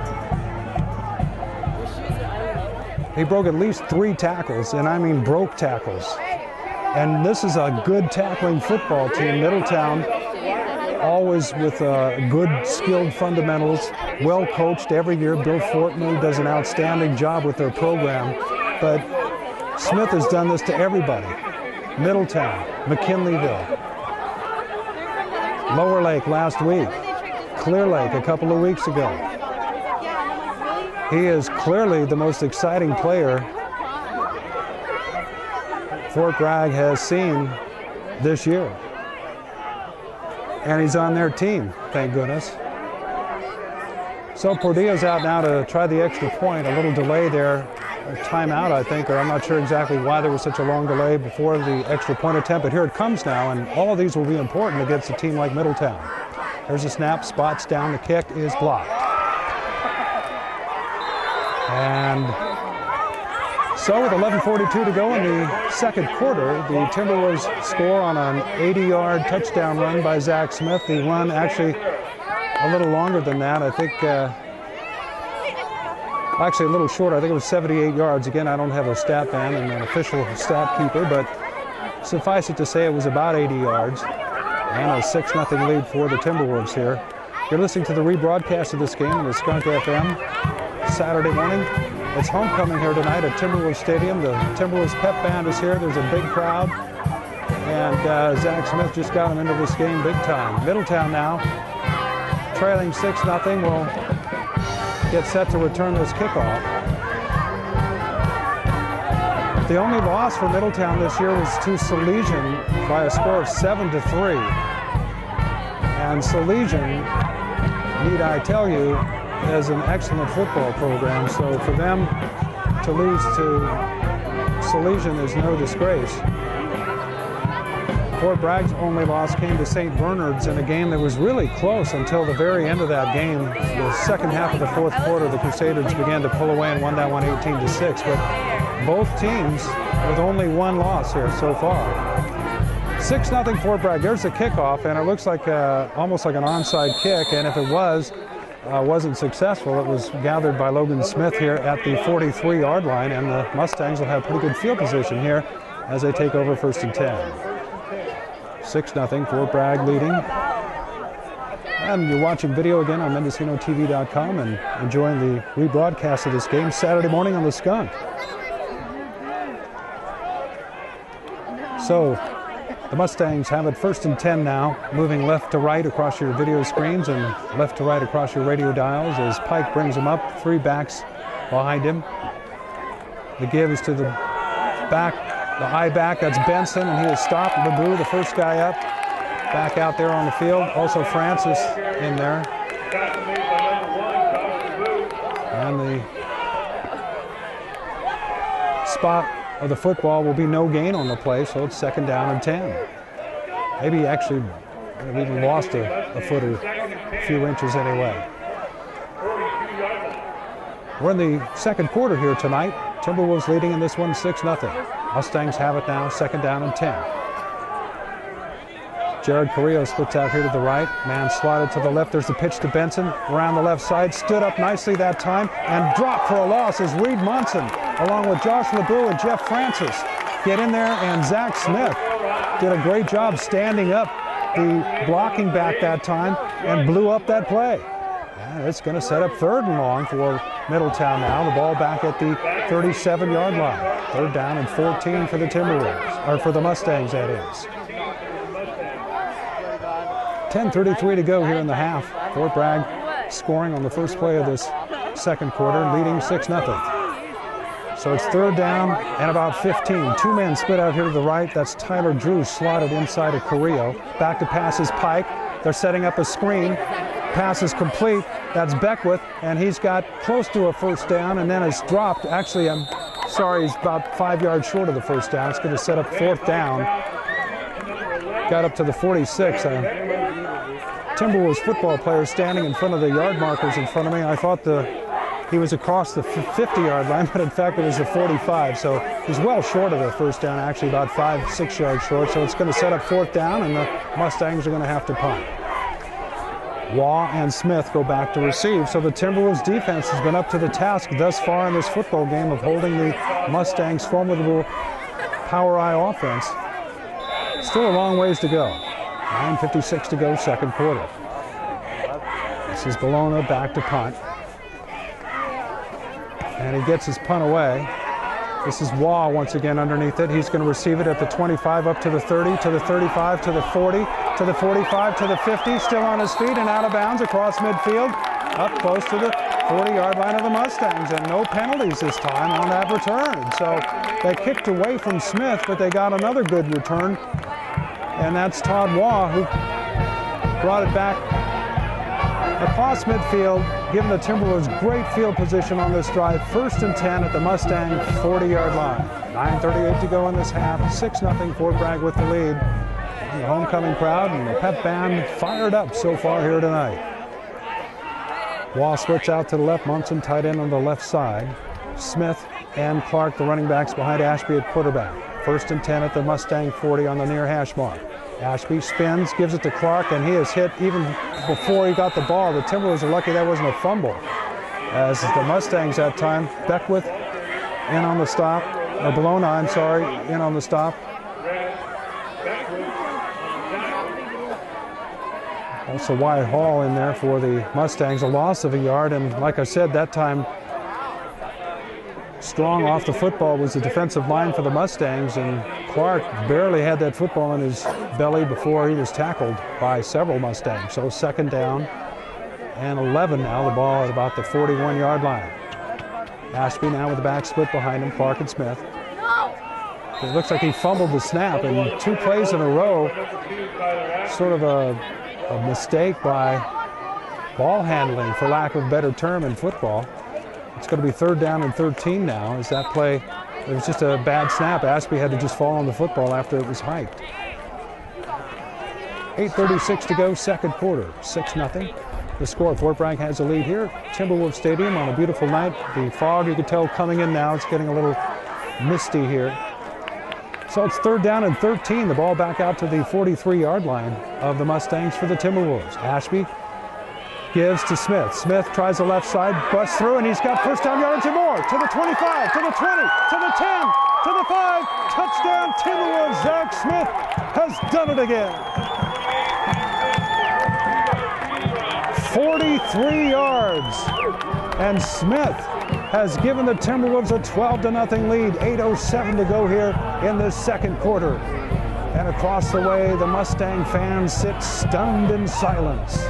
S1: He broke at least 3 tackles, and I mean broke tackles. And this is a good tackling football team. Middletown, always with good, skilled fundamentals, well coached every year. Bill Fortney does an outstanding job with their program. But Smith has done this to everybody. Middletown, McKinleyville, Lower Lake last week, Clear Lake a couple of weeks ago. He is clearly the most exciting player Fort Bragg has seen this year. And he's on their team, thank goodness. So Pordilla's out now to try the extra point. A little delay there, a timeout, I think, or I'm not sure exactly why there was such a long delay before the extra point attempt, but here it comes now, and all of these will be important against a team like Middletown. There's a snap, spots down, the kick is blocked. And so with 11:42 to go in the second quarter, the Timberwolves score on an 80-yard touchdown run by Zach Smith. The run actually a little longer than that. I think, actually a little shorter. I think it was 78 yards. Again, I don't have a stat man and an official stat keeper, but suffice it to say it was about 80 yards. And a 6-0 lead for the Timberwolves here. You're listening to the rebroadcast of this game on the Skunk FM Saturday morning. It's homecoming here tonight at Timberwolves Stadium. The Timberwolves pep band is here. There's a big crowd. And Zach Smith just got him into this game big time. Middletown now, trailing 6-0, will get set to return this kickoff. The only loss for Middletown this year was to Salesian by a score of 7-3. And Salesian, need I tell you, has an excellent football program, so for them to lose to Salesian is no disgrace. Fort Bragg's only loss came to St. Bernard's in a game that was really close until the very end of that game. The second half of the fourth quarter, the Crusaders began to pull away and won that one 18-6. But Both teams with only one loss here so far. 6-0 Fort Bragg. There's the kickoff, and it looks like almost like an onside kick, and if it wasn't successful. It was gathered by Logan Smith here at the 43-yard line, and the Mustangs will have pretty good field position here as they take over 1st and 10. 6-0 Fort Bragg leading. And you're watching video again on MendocinoTV.com and enjoying the rebroadcast of this game Saturday morning on the Skunk. So the Mustangs have it 1st and 10 now, moving left to right across your video screens and left to right across your radio dials as Pike brings them up, 3 backs behind him. The give is to the back, the high back, that's Benson, and he is stopped. Babu, the first guy up, back out there on the field. Also Francis in there. And the spot of the football will be no gain on the play, so it's 2nd down and 10. Maybe actually we've even lost a foot or a few inches anyway. We're in the 2nd quarter here tonight. Timberwolves leading in this one 6-0. Mustangs have it now, 2nd down and 10. Jared Carrillo splits out here to the right. Man slotted to the left. There's the pitch to Benson. Around the left side. Stood up nicely that time and dropped for a loss as Reed Munson, along with Josh LeBeau and Jeff Francis, get in there, and Zach Smith did a great job standing up the blocking back that time and blew up that play. And it's going to set up 3rd and long for Middletown now. The ball back at the 37-yard line. 3rd down and 14 for the Timberwolves, or for the Mustangs, that is. 10:33 to go here in the half. Fort Bragg scoring on the first play of this 2nd quarter, leading 6-0. So it's 3rd down and about 15. 2 men split out here to the right. That's Tyler Drew slotted inside of Carrillo. Back to pass is Pike. They're setting up a screen. Pass is complete. That's Beckwith, and he's got close to a 1st down, and then it's dropped. Actually, I'm sorry, he's about 5 yards short of the 1st down. It's going to set up 4th down. Got up to the 46. Timberwolves football player standing in front of the yard markers in front of me. I thought he was across the 50-yard line, but in fact it was the 45. So he's well short of the 1st down, actually about 5-6 yards short. So it's going to set up 4th down, and the Mustangs are going to have to punt. Waugh and Smith go back to receive. So the Timberwolves defense has been up to the task thus far in this football game of holding the Mustangs' formidable power eye offense. Still a long ways to go. 9:56 to go, 2nd quarter. This is Bologna back to punt. And he gets his punt away. This is Waugh once again underneath it. He's going to receive it at the 25, up to the 30, to the 35, to the 40, to the 45, to the 50. Still on his feet and out of bounds across midfield. Up close to the 40-yard line of the Mustangs, and no penalties this time on that return. So they kicked away from Smith, but they got another good return. And that's Todd Waugh, who brought it back across midfield, giving the Timberwolves great field position on this drive. 1st and 10 at the Mustang 40-yard line. 9:38 to go in this half. 6-0 Fort Bragg with the lead. And the homecoming crowd and the pep band fired up so far here tonight. Waugh splits out to the left. Munson tight end on the left side. Smith and Clark, the running backs, behind Ashby at quarterback. 1st and 10 at the Mustang 40 on the near hash mark. Ashby spins, gives it to Clark, and he is hit even before he got the ball. The Timberwolves are lucky that wasn't a fumble. As the Mustangs that time, Beckwith in on the stop, or Bologna, I'm sorry, in on the stop. Also Wyatt Hall in there for the Mustangs, a loss of a yard, and like I said, that time strong off the football was the defensive line for the Mustangs, and Clark barely had that football in his belly before he was tackled by several Mustangs. So 2nd down and 11 now, the ball at about the 41-yard line. Ashby now with the back split behind him, Clark and Smith. It looks like he fumbled the snap, and 2 plays in a row, sort of a mistake by ball handling, for lack of a better term in football. It's going to be 3rd down and 13 now, as that play, it was just a bad snap. Ashby had to just fall on the football after it was hiked. 8:36 to go, 2nd quarter, 6-0. The score, Fort Bragg has a lead here. Timberwolves Stadium on a beautiful night. The fog, you can tell, coming in now. It's getting a little misty here. So it's 3rd down and 13. The ball back out to the 43-yard line of the Mustangs for the Timberwolves. Ashby gives to Smith. Smith tries the left side, busts through, and he's got first down yards and more. To the 25, to the 20, to the 10, to the 5. Touchdown Timberwolves. Zach Smith has done it again. 43 yards. And Smith has given the Timberwolves a 12-0 lead. 8:07 to go here in this second quarter. And across the way, the Mustang fans sit stunned in silence.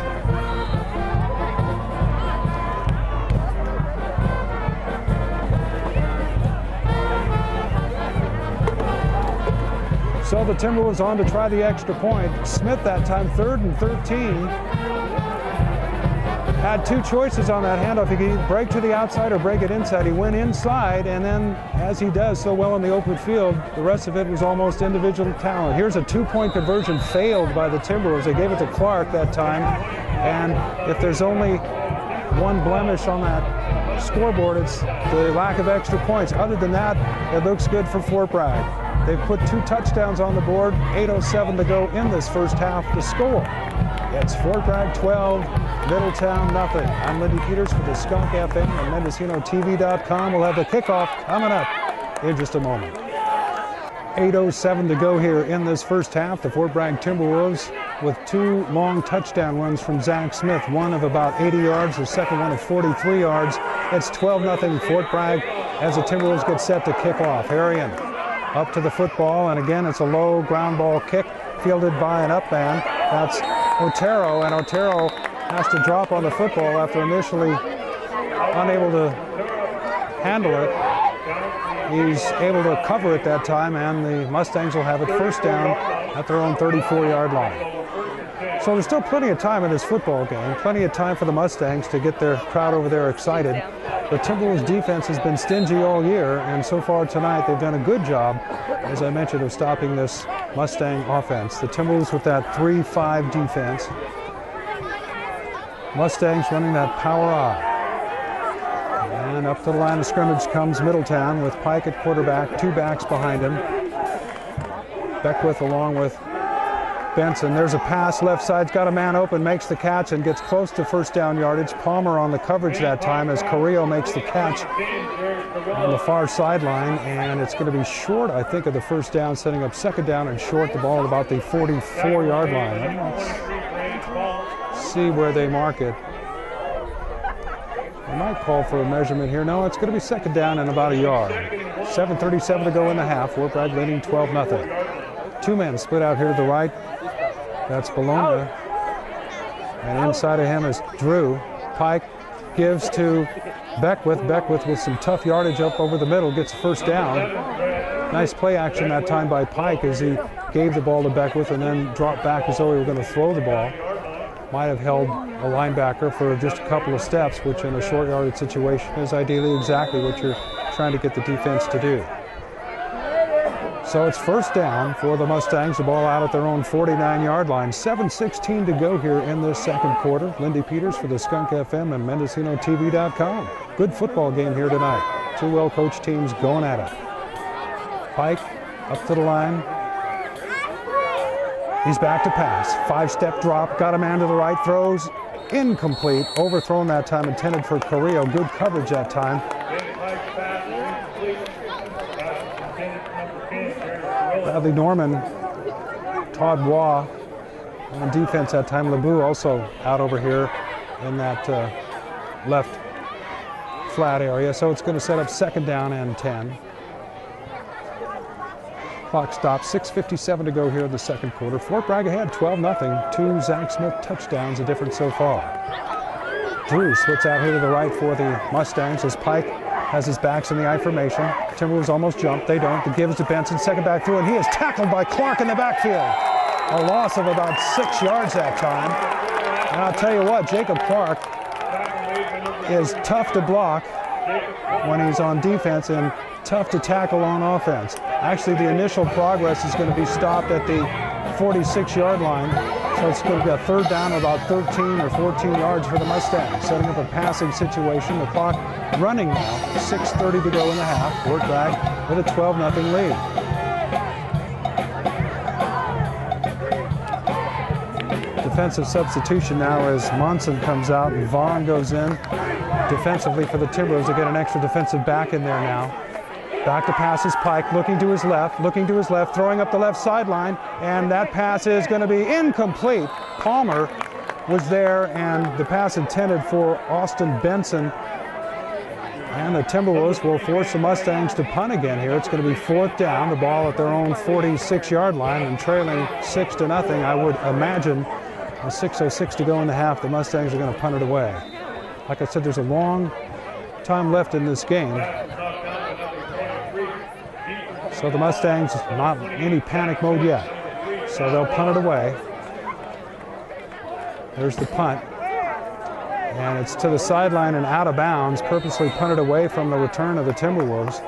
S1: So the Timberwolves on to try the extra point. Smith that time, 3rd and 13. Had 2 choices on that handoff. He could break to the outside or break it inside. He went inside, and then, as he does so well in the open field, the rest of it was almost individual talent. Here's a 2-point conversion failed by the Timberwolves. They gave it to Clark that time, and if there's only one blemish on that scoreboard, it's the lack of extra points. Other than that, it looks good for Fort Bragg. They've put 2 touchdowns on the board. 8:07 to go in this first half to score. It's Fort Bragg 12, Middletown nothing. I'm Lindy Peters for the Skunk FM and MendocinoTV.com. We'll have the kickoff coming up in just a moment. 8:07 to go here in this first half. The Fort Bragg Timberwolves with 2 long touchdown runs from Zach Smith. One of about 80 yards, the second one of 43 yards. It's 12-0 Fort Bragg as the Timberwolves get set to kick off. Arian up to the football, and again it's a low ground ball kick fielded by an up man. That's Otero, and Otero has to drop on the football after initially unable to handle it. He's able to cover it that time, and the Mustangs will have it first down at their own 34-yard line. So there's still plenty of time in this football game, plenty of time for the Mustangs to get their crowd over there excited. The Timberwolves defense has been stingy all year, and so far tonight they've done a good job, as I mentioned, of stopping this Mustang offense. The Timberwolves with that 3-5 defense. Mustangs running that power I. And up to the line of scrimmage comes Middletown with Pike at quarterback, 2 backs behind him. Beckwith along with Benson. There's a pass, left side's got a man open, makes the catch and gets close to first down yardage. Palmer on the coverage that time as Carrillo makes the catch on the far sideline, and it's going to be short, I think, of the first down, setting up second down and short, the ball at about the 44-yard line. Let's see where they mark it. They might call for a measurement here. No, it's going to be second down and about a yard. 7:37 to go in the half. Fort Bragg leading 12-0. 2 men split out here to the right. That's Bologna. And inside of him is Drew. Pike gives to Beckwith. Beckwith with some tough yardage up over the middle, gets a first down. Nice play action that time by Pike as he gave the ball to Beckwith and then dropped back as though he were going to throw the ball. Might have held a linebacker for just a couple of steps, which in a short yardage situation is ideally exactly what you're trying to get the defense to do. So it's first down for the Mustangs, the ball out at their own 49-yard line. 7:16 to go here in this second quarter. Lindy Peters for the Skunk FM and MendocinoTV.com. Good football game here tonight. 2 well-coached teams going at it. Pike up to the line. He's back to pass. 5-step drop, got a man to the right, throws incomplete. Overthrown that time, intended for Carrillo. Good coverage that time. Bradley Norman, Todd Waugh on defense that time. LeBou also out over here in that left flat area. So it's going to set up second down and 10. Clock stops, 6:57 to go here in the second quarter. Fort Bragg ahead, 12-0. 2 Zach Smith touchdowns, a difference so far. Drew splits out here to the right for the Mustangs as Pike has his backs in the I formation. Timberwolves almost jumped, they don't. The gives to Benson, second back through, and he is tackled by Clark in the backfield. A loss of about 6 yards that time. And I'll tell you what, Jacob Clark is tough to block when he's on defense and tough to tackle on offense. Actually, the initial progress is going to be stopped at the 46-yard line. So So it's going to be a third down of about 13 or 14 yards for the Mustangs, setting up a passing situation. The clock running now, 6:30 to go in the half. Fort Bragg with a 12-0 lead. Defensive substitution now as Monson comes out and Vaughn goes in defensively for the Timberwolves. They get an extra defensive back in there now. Back to pass is Pike, looking to his left, throwing up the left sideline, and that pass is going to be incomplete. Palmer was there, and the pass intended for Austin Benson. And the Timberwolves will force the Mustangs to punt again here. It's going to be fourth down, the ball at their own 46-yard line, and trailing 6-0. I would imagine with 6:06 to go in the half, the Mustangs are going to punt it away. Like I said, there's a long time left in this game. So the Mustangs not in any panic mode yet. So they'll punt it away. There's the punt. And it's to the sideline and out of bounds, purposely punted away from the return of the Timberwolves.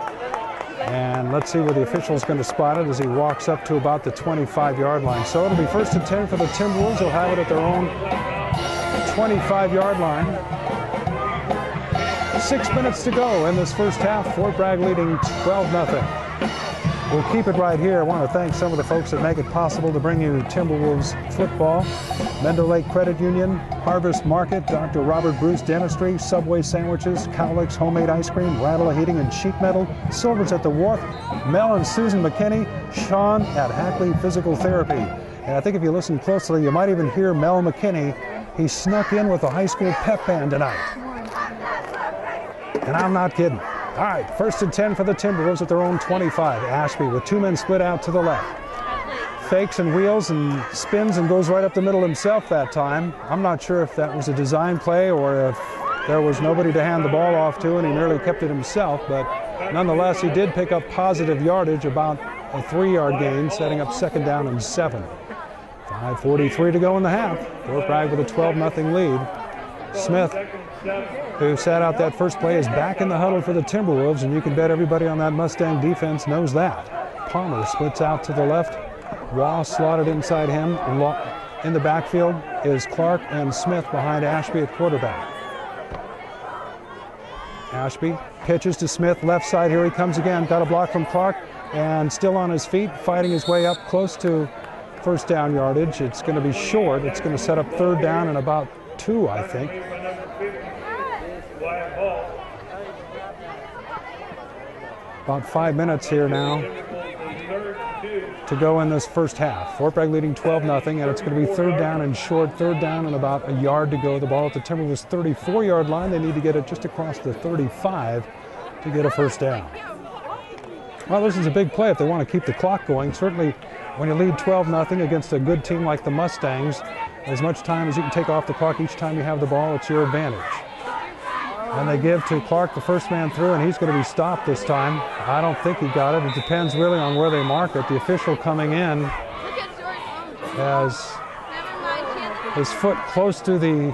S1: And let's see where the official's going to spot it as he walks up to about the 25-yard line. So it'll be 1st and 10 for the Timberwolves. They'll have it at their own 25-yard line. 6 minutes to go in this first half. Fort Bragg leading 12-0. We'll keep it right here. I want to thank some of the folks that make it possible to bring you Timberwolves football. Mendo Lake Credit Union, Harvest Market, Dr. Robert Bruce Dentistry, Subway Sandwiches, Cowlicks Homemade Ice Cream, Rattler Heating and Sheet Metal, Silver's at the Wharf, Mel and Susan McKinney, Sean at Hackley Physical Therapy. And I think if you listen closely, you might even hear Mel McKinney. He snuck in with a high school pep band tonight. And I'm not kidding. All right, 1st and 10 for the Timberwolves at their own 25. Ashby with 2 men split out to the left. Fakes and wheels and spins and goes right up the middle himself that time. I'm not sure if that was a design play or if there was nobody to hand the ball off to and he merely kept it himself, but nonetheless, he did pick up positive yardage, about a 3-yard gain, setting up 2nd down and 7. 5:43 to go in the half. Fort Bragg with a 12-0 lead. Smith, who sat out that first play, is back in the huddle for the Timberwolves, and you can bet everybody on that Mustang defense knows that. Palmer splits out to the left. Waugh slotted inside him. In the backfield is Clark and Smith behind Ashby at quarterback. Ashby pitches to Smith, left side. Here he comes again. Got a block from Clark, and still on his feet, fighting his way up close to 1st down yardage. It's going to be short. It's going to set up 3rd down and about 2, I think. About 5 minutes here now to go in this first half. Fort Bragg leading 12-0, and it's going to be 3rd down and short, 3rd down and about a yard to go. The ball at the Timberwolves 34-yard line. They need to get it just across the 35 to get a 1st down. Well, this is a big play if they want to keep the clock going. Certainly when you lead 12-0 against a good team like the Mustangs, as much time as you can take off the clock each time you have the ball, it's your advantage. And they give to Clark, the first man through, and he's going to be stopped this time. I don't think he got it. It depends really on where they mark it. The official coming in has his foot close to the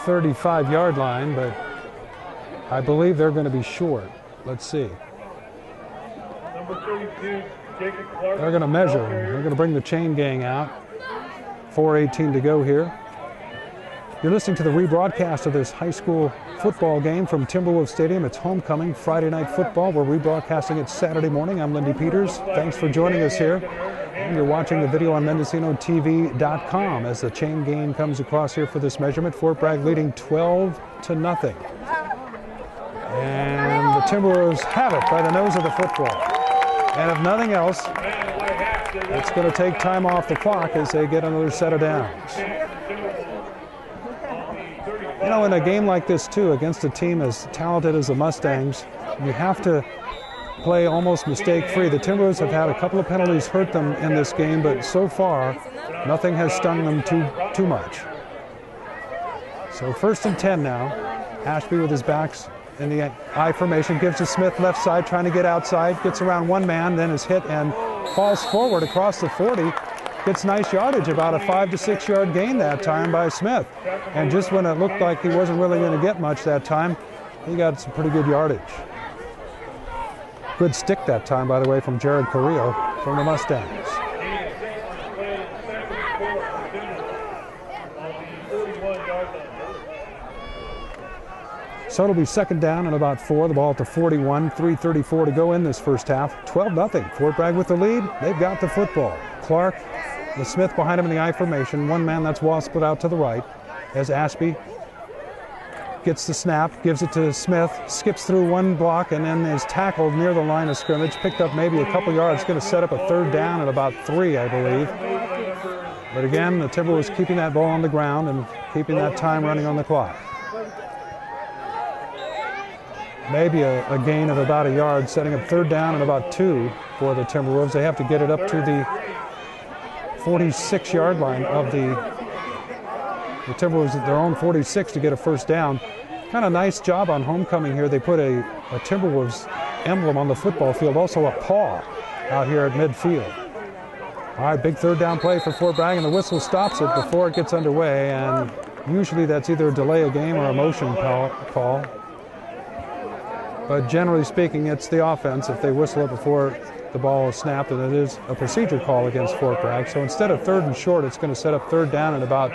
S1: 35-yard line, but I believe they're going to be short. Let's see.
S2: Number 32, Jacob Clark.
S1: They're going to measure. They're going to bring the chain gang out. 4:18 to go here. You're listening to the rebroadcast of this high school football game from Timberwolves Stadium. It's homecoming Friday night football. We're rebroadcasting it Saturday morning. I'm Lindy Peters. Thanks for joining us here. And you're watching the video on MendocinoTV.com as the chain game comes across here for this measurement. Fort Bragg leading 12-0. And the Timberwolves have it by the nose of the football. And if nothing else, it's going to take time off the clock as they get another set of downs. You know, in a game like this, too, against a team as talented as the Mustangs, you have to play almost mistake-free. The Timberwolves have had a couple of penalties hurt them in this game, but so far, nothing has stung them too much. So 1st and 10 now. Ashby with his backs in the I formation, gives to Smith left side, trying to get outside, gets around one man, then is hit and falls forward across the 40. Gets nice yardage, about a 5 to 6 yard gain that time by Smith. And just when it looked like he wasn't really going to get much that time, he got some pretty good yardage. Good stick that time, by the way, from Jared Carrillo from the Mustangs. So it'll be second down and about 4. The ball at the 41, 3:34 to go in this first half. 12-0. Fort Bragg with the lead. They've got the football. Clark with Smith behind him in the I formation. One man, that's Wall, split out to the right as Ashby gets the snap, gives it to Smith, skips through one block, and then is tackled near the line of scrimmage. Picked up maybe a couple yards. Going to set up a third down at about 3, I believe. But again, the Timberwolves keeping that ball on the ground and keeping that time running on the clock. Maybe a gain of about a yard, setting up third down and about 2 for the Timberwolves. They have to get it up to the 46-yard line of the Timberwolves at their own 46 to get a first down. Kind of nice job on homecoming here. They put a Timberwolves emblem on the football field, also a paw out here at midfield. All right, big third down play for Fort Bragg, and the whistle stops it before it gets underway, and usually that's either a delay of game or a motion call. But generally speaking, it's the offense. If they whistle it before the ball is snapped, and it is a procedure call against Fort Bragg. So instead of third and short, it's going to set up third down and about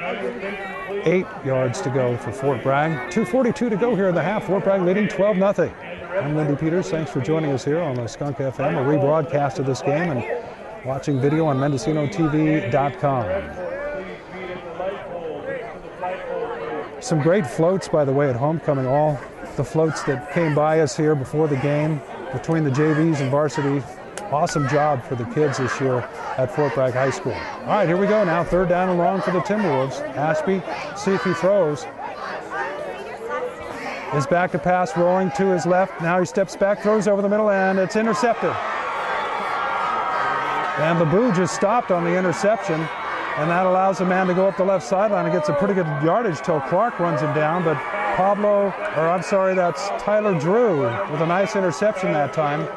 S1: 8 yards to go for Fort Bragg. 2:42 to go here in the half. Fort Bragg leading 12-0. I'm Lindy Peters. Thanks for joining us here on the Skunk FM, a rebroadcast of this game, and watching video on MendocinoTV.com. Some great floats, by the way, at homecoming. All the floats that came by us here before the game between the JVs and varsity. Awesome job for the kids this year at Fort Bragg High School. All right, here we go now. Third down and long for the Timberwolves. Ashby, see if he throws. His back to pass, rolling to his left. Now he steps back, throws over the middle, and it's intercepted. And the boo just stopped on the interception, and that allows the man to go up the left sideline and gets a pretty good yardage till Clark runs him down. But that's Tyler Drew with a nice interception that time.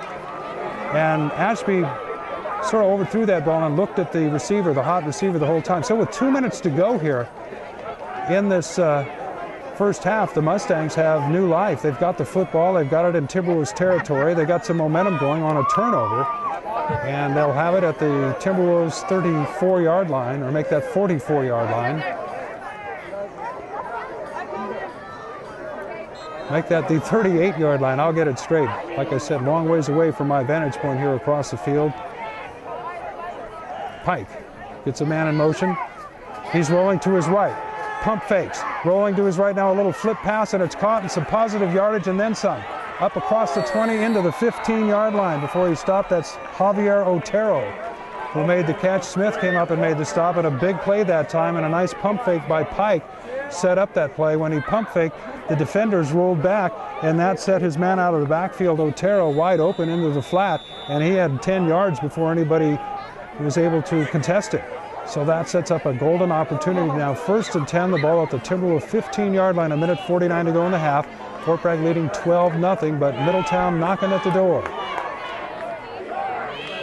S1: And Ashby sort of overthrew that ball and looked at the receiver, the hot receiver, the whole time. So with 2 minutes to go here in this first half, the Mustangs have new life. They've got the football. They've got it in Timberwolves territory. They got some momentum going on a turnover. And they'll have it at the Timberwolves 34-yard line, or make that 44-yard line. Make that the 38-yard line. I'll get it straight. Like I said, long ways away from my vantage point here across the field. Pike gets a man in motion. He's rolling to his right. Pump fakes. Rolling to his right now, a little flip pass, and it's caught, and some positive yardage and then some. Up across the 20 into the 15-yard line before he stopped. That's Javier Otero who made the catch. Smith came up and made the stop, and a big play that time, and a nice pump fake by Pike set up that play. When he pump faked, the defenders rolled back, and that set his man out of the backfield, Otero, wide open into the flat, and he had 10 yards before anybody was able to contest it. So that sets up a golden opportunity now. 1st and 10, the ball at the Timberwolves 15-yard line, 1:49 to go in the half. Fort Bragg leading 12-0, but Middletown knocking at the door.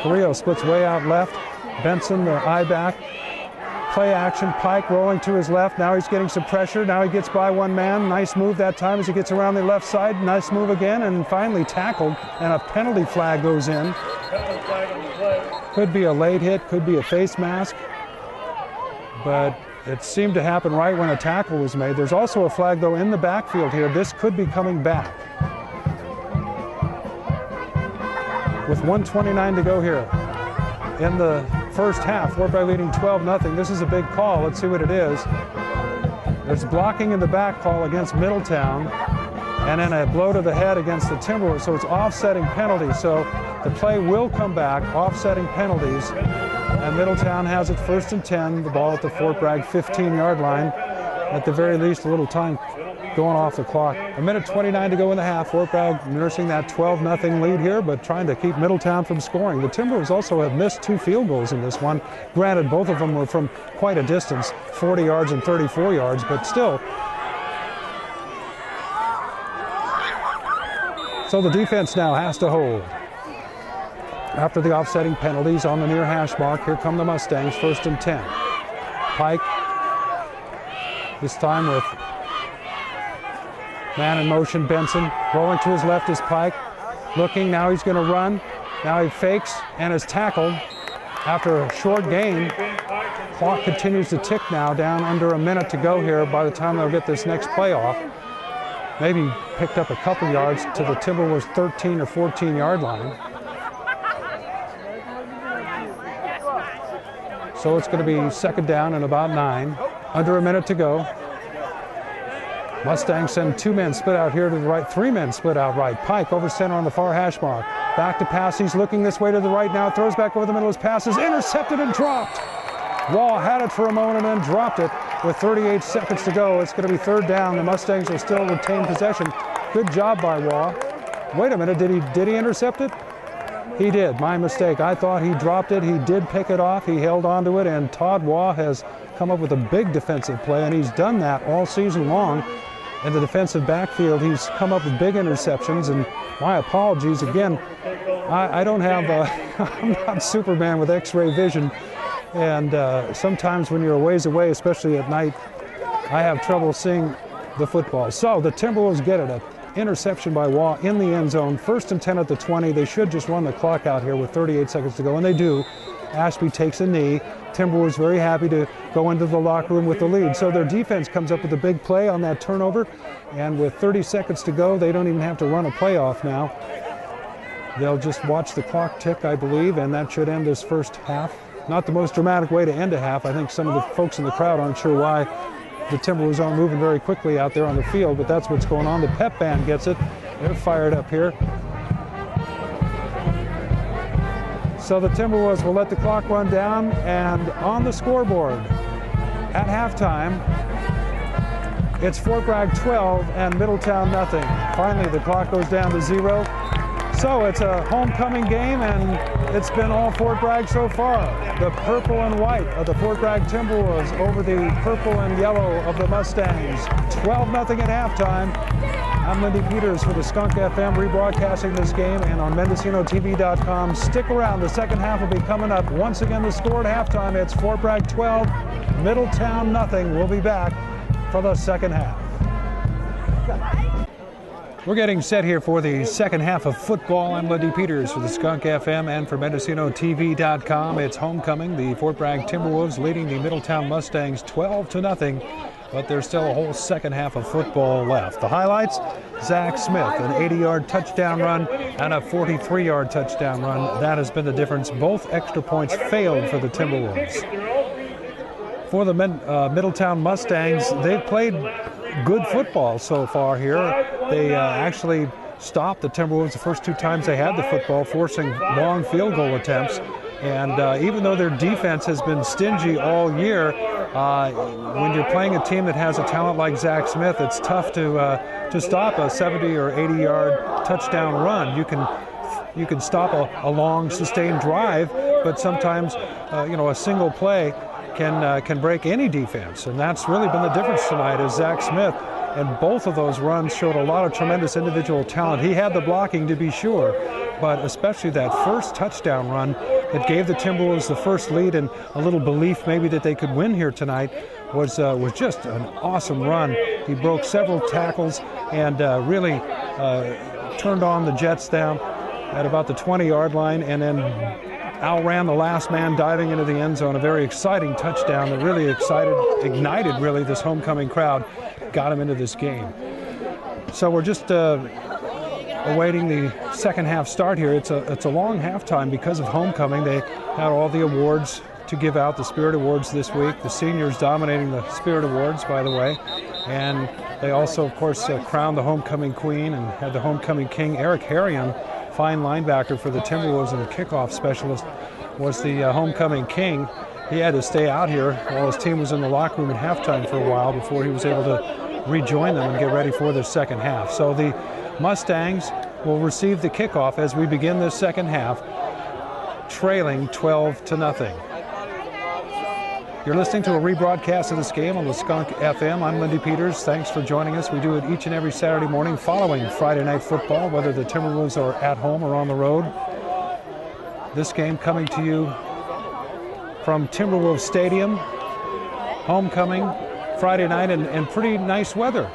S1: Carrillo splits way out left. Benson, the eye back. Play action. Pike rolling to his left. Now he's getting some pressure. Now he gets by one man. Nice move that time as he gets around the left side. Nice move again, and finally tackled, and a penalty flag goes in. Could be a late hit, could be a face mask, but it seemed to happen right when a tackle was made. There's also a flag, though, in the backfield here. This could be coming back. With 1:29 to go here in the first half, Fort Bragg leading 12-0. This is a big call. Let's see what it is. There's blocking in the back call against Middletown, and then a blow to the head against the Timberwolves. So it's offsetting penalties. So the play will come back, offsetting penalties. And Middletown has it 1st and 10, the ball at the Fort Bragg 15-yard line. At the very least, a little time going off the clock. 1:29 to go in the half. Fort Bragg nursing that 12-0 lead here, but trying to keep Middletown from scoring. The Timberwolves also have missed 2 field goals in this one. Granted, both of them were from quite a distance, 40 yards and 34 yards, but still. So the defense now has to hold. After the offsetting penalties on the near hash mark, here come the Mustangs, 1st and 10. Pike, this time with man in motion, Benson. Rolling to his left is Pike. Looking, now he's going to run. Now he fakes and is tackled. After a short gain, clock continues to tick now, down under a minute to go here by the time they'll get this next play off. maybe picked up a couple yards to the Timberwolves 13 or 14 yard line. So it's going to be second down and about 9. Under a minute to go. Mustangs send 2 men split out here to the right, 3 men split out right. Pike over center on the far hash mark. Back to pass. He's looking this way to the right now. Throws back over the middle. His pass is intercepted and dropped. Wall had it for a moment and then dropped it with 38 seconds to go. It's going to be third down. The Mustangs will still retain possession. Good job by Wall. Wait a minute. Did he intercept it? He did. My mistake. I thought he dropped it. He did pick it off. He held on to it, and Todd Waugh has come up with a big defensive play, and he's done that all season long. In the defensive backfield, he's come up with big interceptions, and my apologies again. I don't have, I'm not Superman with X-ray vision, and sometimes when you're a ways away, especially at night, I have trouble seeing the football. So the Timberwolves get it. An interception by Waugh in the end zone. First and 10 at the 20. They should just run the clock out here with 38 seconds to go, and they do. Ashby takes a knee. Timberwolves very happy to go into the locker room with the lead. So their defense comes up with a big play on that turnover, and with 30 seconds to go, they don't even have to run a play off now. They'll just watch the clock tick, I believe, and that should end this first half. Not the most dramatic way to end a half. I think some of the folks in the crowd aren't sure why the Timberwolves aren't moving very quickly out there on the field, but that's what's going on. The pep band gets it. They're fired up here. So the Timberwolves will let the clock run down, and on the scoreboard at halftime, it's Fort Bragg 12 and Middletown nothing. Finally, the clock goes down to 0. So it's a homecoming game, and it's been all Fort Bragg so far. The purple and white of the Fort Bragg Timberwolves over the purple and yellow of the Mustangs. 12-0 at halftime. I'm Lindy Peters for the Skunk FM, rebroadcasting this game, and on MendocinoTV.com. Stick around. The second half will be coming up. Once again, the score at halftime, it's Fort Bragg 12, Middletown nothing. We'll be back for the second half. We're getting set here for the second half of football. I'm Lindy Peters for the Skunk FM and for MendocinoTV.com. It's homecoming. The Fort Bragg Timberwolves leading the Middletown Mustangs 12-0. But there's still a whole second half of football left. The highlights, Zach Smith, an 80-yard touchdown run and a 43-yard touchdown run. That has been the difference. Both extra points failed for the Timberwolves. For the Middletown Mustangs, they've played good football so far here. They actually stopped the Timberwolves the first 2 times they had the football, forcing long field goal attempts. And even though their defense has been stingy all year, when you're playing a team that has a talent like Zach Smith, it's tough to stop a 70 or 80-yard touchdown run. You can stop a long, sustained drive, but sometimes a single play can break any defense, and that's really been the difference tonight. Is Zach Smith, and both of those runs showed a lot of tremendous individual talent. He had the blocking, to be sure, but especially that first touchdown run that gave the Timberwolves the first lead and a little belief maybe that they could win here tonight was just an awesome run. He broke several tackles and really turned on the Jets down at about the 20-yard line, and then outran the last man diving into the end zone. A very exciting touchdown that really ignited really this homecoming crowd, got him into this game. So we're just awaiting the second half start here. It's a long halftime because of homecoming. They had all the awards to give out, the Spirit Awards this week. The seniors dominating the Spirit Awards, by the way. And they also, of course, crowned the homecoming queen and had the homecoming king. Eric Harrion, fine linebacker for the Timberwolves and the kickoff specialist, was the homecoming king. He had to stay out here while his team was in the locker room at halftime for a while before he was able to rejoin them and get ready for the second half. So the Mustangs will receive the kickoff as we begin this second half, trailing 12-0. You're listening to a rebroadcast of this game on the Skunk FM. I'm Lindy Peters. Thanks for joining us. We do it each and every Saturday morning following Friday Night Football, whether the Timberwolves are at home or on the road. This game coming to you from Timberwolves Stadium. Homecoming Friday night and pretty nice weather.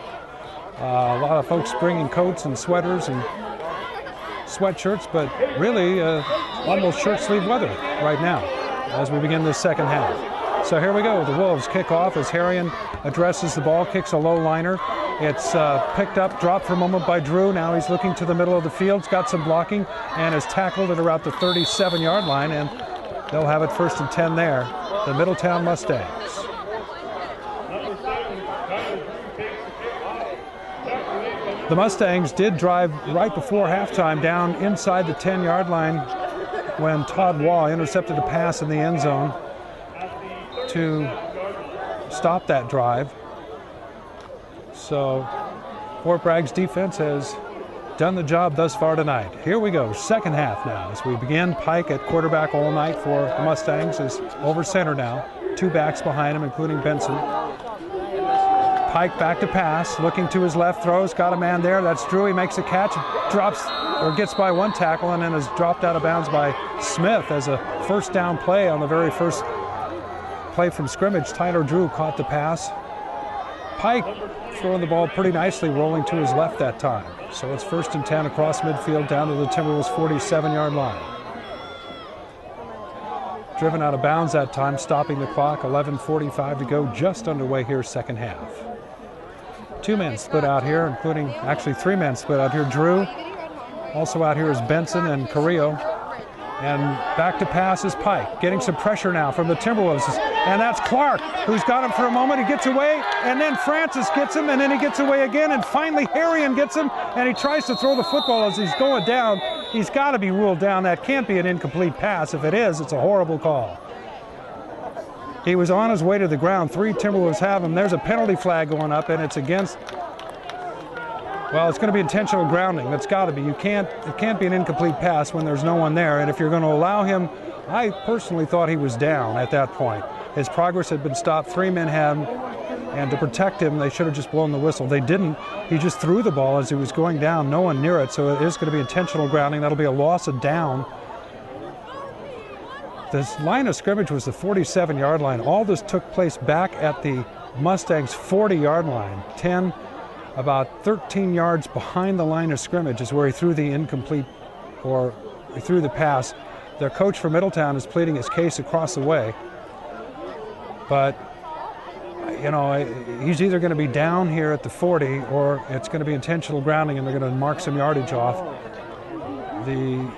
S1: A lot of folks bringing coats and sweaters and sweatshirts, but really almost shirt sleeve weather right now as we begin this second half. So here we go. The Wolves kick off as Harrion addresses the ball, kicks a low liner. It's picked up, dropped for a moment by Drew. Now he's looking to the middle of the field. He's got some blocking and is tackled at around the 37-yard line, and they'll have it 1st and 10 there. The Middletown Mustangs. The Mustangs did drive right before halftime down inside the 10-yard line when Todd Waugh intercepted a pass in the end zone to stop that drive. So Fort Bragg's defense has done the job thus far tonight. Here we go, second half now as we begin. Pike at quarterback all night for the Mustangs is over center now. 2 backs behind him, including Benson. Pike back to pass, looking to his left, throws, got a man there. That's Drew. He makes a catch, drops or gets by 1 tackle, and then is dropped out of bounds by Smith as a first down play on the very first play from scrimmage. Tyler Drew caught the pass. Pike throwing the ball pretty nicely, rolling to his left that time. So it's 1st and 10 across midfield down to the Timberwolves' 47-yard line. Driven out of bounds that time, stopping the clock. 11:45 to go, just underway here, second half. 2 men split out here, including actually 3 men split out here. Drew, also out here is Benson and Carrillo. And back to pass is Pike, getting some pressure now from the Timberwolves. And that's Clark, who's got him for a moment. He gets away, and then Francis gets him, and then he gets away again, and finally Harrion gets him, and he tries to throw the football as he's going down. He's got to be ruled down. That can't be an incomplete pass. If it is, it's a horrible call. He was on his way to the ground. 3 Timberwolves have him. There's a penalty flag going up, and it's against, well, it's going to be intentional grounding. That's got to be. It can't be an incomplete pass when there's no one there. And if you're going to allow him, I personally thought he was down at that point. His progress had been stopped. 3 men had him, and to protect him, they should have just blown the whistle. They didn't. He just threw the ball as he was going down. No one near it, so it is going to be intentional grounding. That'll be a loss of down. This line of scrimmage was the 47-yard line. All this took place back at the Mustangs' 40-yard line. About 13 yards behind the line of scrimmage is where he threw the incomplete, or he threw the pass. Their coach for Middletown is pleading his case across the way. But, you know, he's either going to be down here at the 40 or it's going to be intentional grounding and they're going to mark some yardage off. The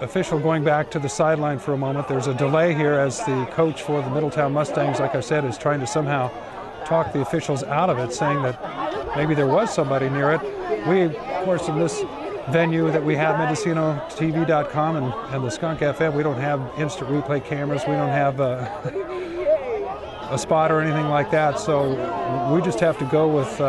S1: official going back to the sideline for a moment. There's a delay here as the coach for the Middletown Mustangs, like I said, is trying to somehow talk the officials out of it, saying that maybe there was somebody near it. We, of course, in this venue that we have, MendocinoTV.com and the Skunk FM, we don't have instant replay cameras. We don't have a spot or anything like that. So we just have to go with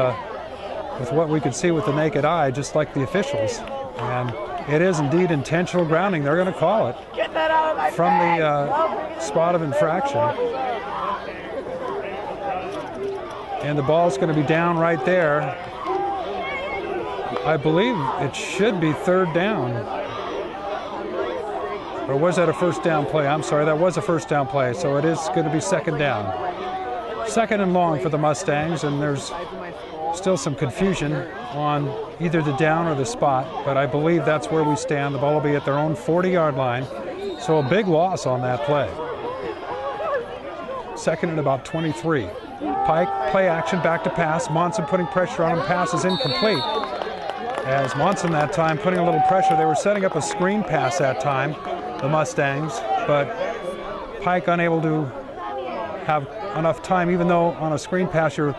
S1: what we could see with the naked eye, just like the officials. And it is indeed intentional grounding. They're going to call it from the spot of infraction. And the ball's going to be down right there. I believe it should be 3rd down. Or was that a first down play? I'm sorry, that was a first down play. So it is going to be 2nd down. 2nd and long for the Mustangs, and there's still some confusion on either the down or the spot, but I believe that's where we stand. The ball will be at their own 40-yard line. So a big loss on that play. 2nd and about 23. Pike, play action, back to pass. Monson putting pressure on him. Pass is incomplete. As Monson that time putting a little pressure. They were setting up a screen pass that time, the Mustangs, but Pike unable to have enough time, even though on a screen pass you're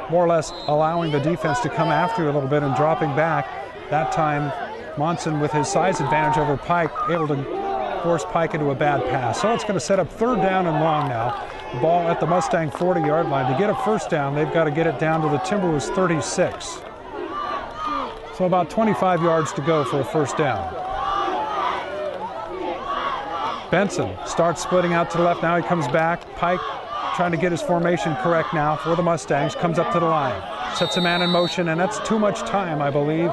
S1: more or less allowing the defense to come after you a little bit and dropping back. That time, Monson, with his size advantage over Pike, able to force Pike into a bad pass. So it's going to set up 3rd down and long now. The ball at the Mustang 40-yard line. To get a first down, they've got to get it down to the Timberwolves 36. So about 25 yards to go for a first down. Benson starts splitting out to the left. Now he comes back. Pike trying to get his formation correct now for the Mustangs. Comes up to the line. Sets a man in motion, and that's too much time, I believe,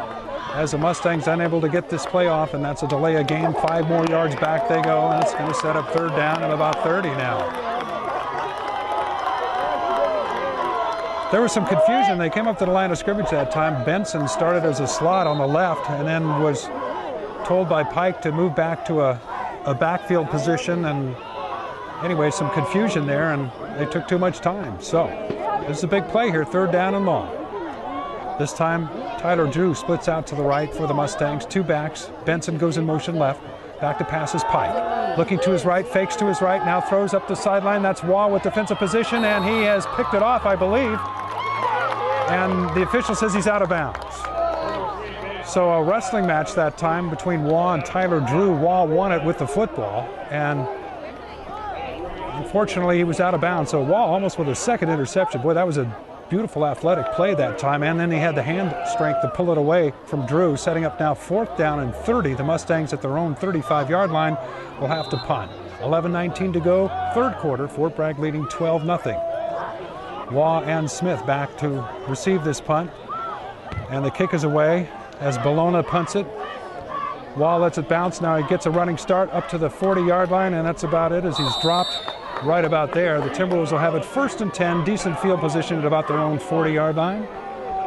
S1: as the Mustangs unable to get this play off, and that's a delay of game. 5 more yards back they go, and it's going to set up 3rd down at about 30 now. There was some confusion. They came up to the line of scrimmage that time. Benson started as a slot on the left and then was told by Pike to move back to a backfield position. And anyway, some confusion there, and they took too much time. So this is a big play here, 3rd down and long. This time, Tyler Drew splits out to the right for the Mustangs. 2 backs. Benson goes in motion left. Back to pass is Pike. Looking to his right, fakes to his right, now throws up the sideline. That's Waugh with defensive position, and he has picked it off, I believe. And the official says he's out of bounds. So a wrestling match that time between Waugh and Tyler Drew. Waugh won it with the football, and unfortunately he was out of bounds. So Waugh almost with a second interception. Boy, that was a beautiful athletic play that time, and then he had the hand strength to pull it away from Drew, setting up now 4th down and 30. The Mustangs at their own 35-yard line will have to punt. 11:19 to go, 3rd quarter. Fort Bragg leading 12-0. Waugh and Smith back to receive this punt, and the kick is away as Bologna punts it. Waugh lets it bounce. Now he gets a running start up to the 40-yard line, and that's about it as he's dropped right about there. The Timberwolves will have it 1st and 10, decent field position at about their own 40-yard line.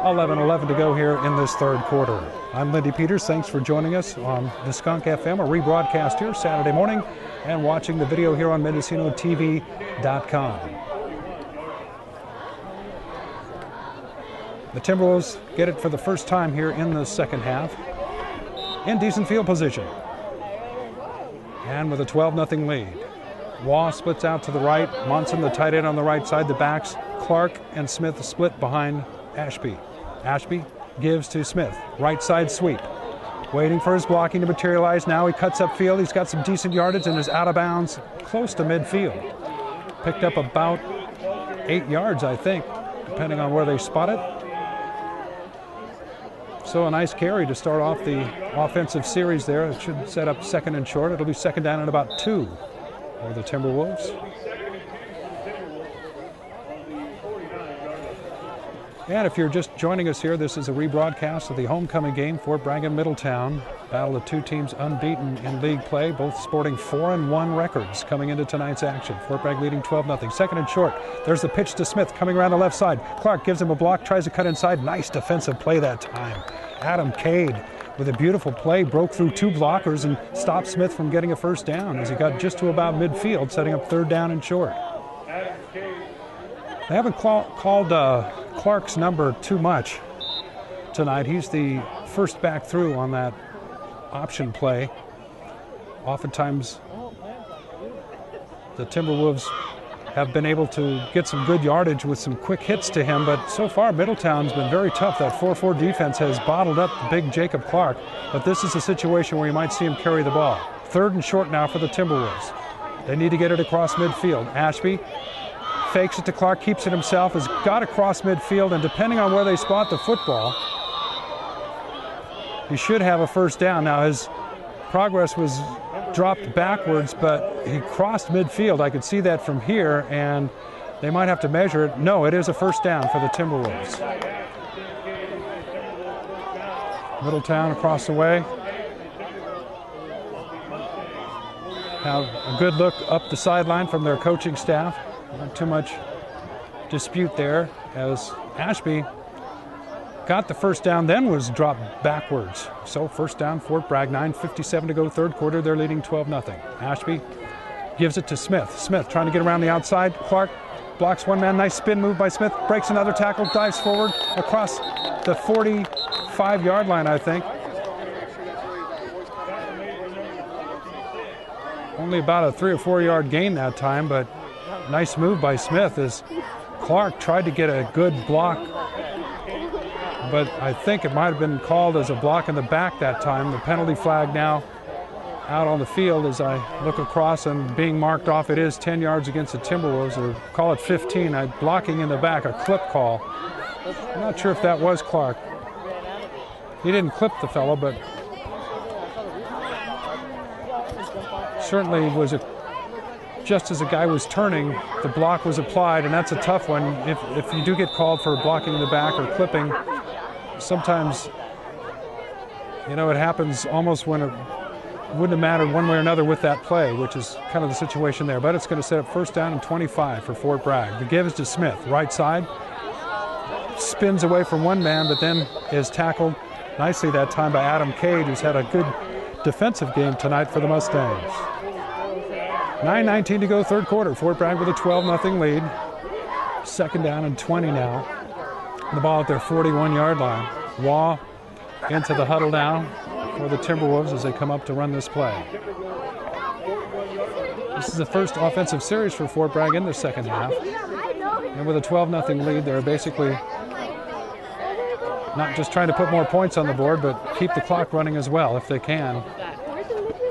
S1: 11:11 to go here in this 3rd quarter. I'm Lindy Peters. Thanks for joining us on the Skunk FM, a rebroadcast here Saturday morning, and watching the video here on MendocinoTV.com. The Timberwolves get it for the first time here in the second half in decent field position, and with a 12-0 lead. Waugh splits out to the right. Monson, the tight end, on the right side. The backs, Clark and Smith, split behind Ashby. Ashby gives to Smith. Right side sweep. Waiting for his blocking to materialize. Now he cuts upfield. He's got some decent yardage and is out of bounds close to midfield. Picked up about 8 yards, I think, depending on where they spot it. So a nice carry to start off the offensive series there. It should set up 2nd and short. It'll be 2nd down and about 2. For the Timberwolves. And if you're just joining us here, this is a rebroadcast of the homecoming game, Fort Bragg and Middletown. Battle of 2 teams unbeaten in league play, both sporting 4-1 records coming into tonight's action. Fort Bragg leading 12-0. 2nd and short. There's the pitch to Smith coming around the left side. Clark gives him a block, tries to cut inside. Nice defensive play that time. Adam Cade with a beautiful play, broke through 2 blockers and stopped Smith from getting a 1st down as he got just to about midfield, setting up 3rd down and short. They haven't called Clark's number too much tonight. He's the first back through on that option play. Oftentimes, the Timberwolves have been able to get some good yardage with some quick hits to him, but so far Middletown's been very tough. That 4-4 defense has bottled up the big Jacob Clark, but this is a situation where you might see him carry the ball. 3rd and short now for the Timberwolves. They need to get it across midfield. Ashby fakes it to Clark, keeps it himself, has got across midfield, and depending on where they spot the football, he should have a 1st down. Now his progress was dropped backwards, but he crossed midfield. I could see that from here, and they might have to measure it. No, it is a 1st down for the Timberwolves. Middletown across the way. Now a good look up the sideline from their coaching staff. Not too much dispute there as Ashby got the 1st down, then was dropped backwards. So 1st down, Fort Bragg, 9:57 to go, 3rd quarter. They're leading 12-0. Ashby gives it to Smith. Smith trying to get around the outside. Clark blocks one man. Nice spin move by Smith. Breaks another tackle, dives forward across the 45-yard line, I think. Only about a 3 or 4 yard gain that time, but nice move by Smith as Clark tried to get a good block, but I think it might have been called as a block in the back that time. The penalty flag now out on the field as I look across and being marked off. It is 10 yards against the Timberwolves, or call it 15. Blocking in the back, a clip call. I'm not sure if that was Clark. He didn't clip the fellow, but certainly was just as the guy was turning, the block was applied, and that's a tough one. If you do get called for blocking in the back or clipping, sometimes, you know, it happens almost when it wouldn't have mattered one way or another with that play, which is kind of the situation there. But it's going to set up 1st down and 25 for Fort Bragg. The give is to Smith, right side. Spins away from one man, but then is tackled nicely that time by Adam Cade, who's had a good defensive game tonight for the Mustangs. 9:19 to go, 3rd quarter. Fort Bragg with a 12-0 lead. 2nd down and 20 now. The ball at their 41-yard line. Waugh into the huddle now for the Timberwolves as they come up to run this play. This is the first offensive series for Fort Bragg in the second half. And with a 12-0 lead, they're basically not just trying to put more points on the board, but keep the clock running as well if they can.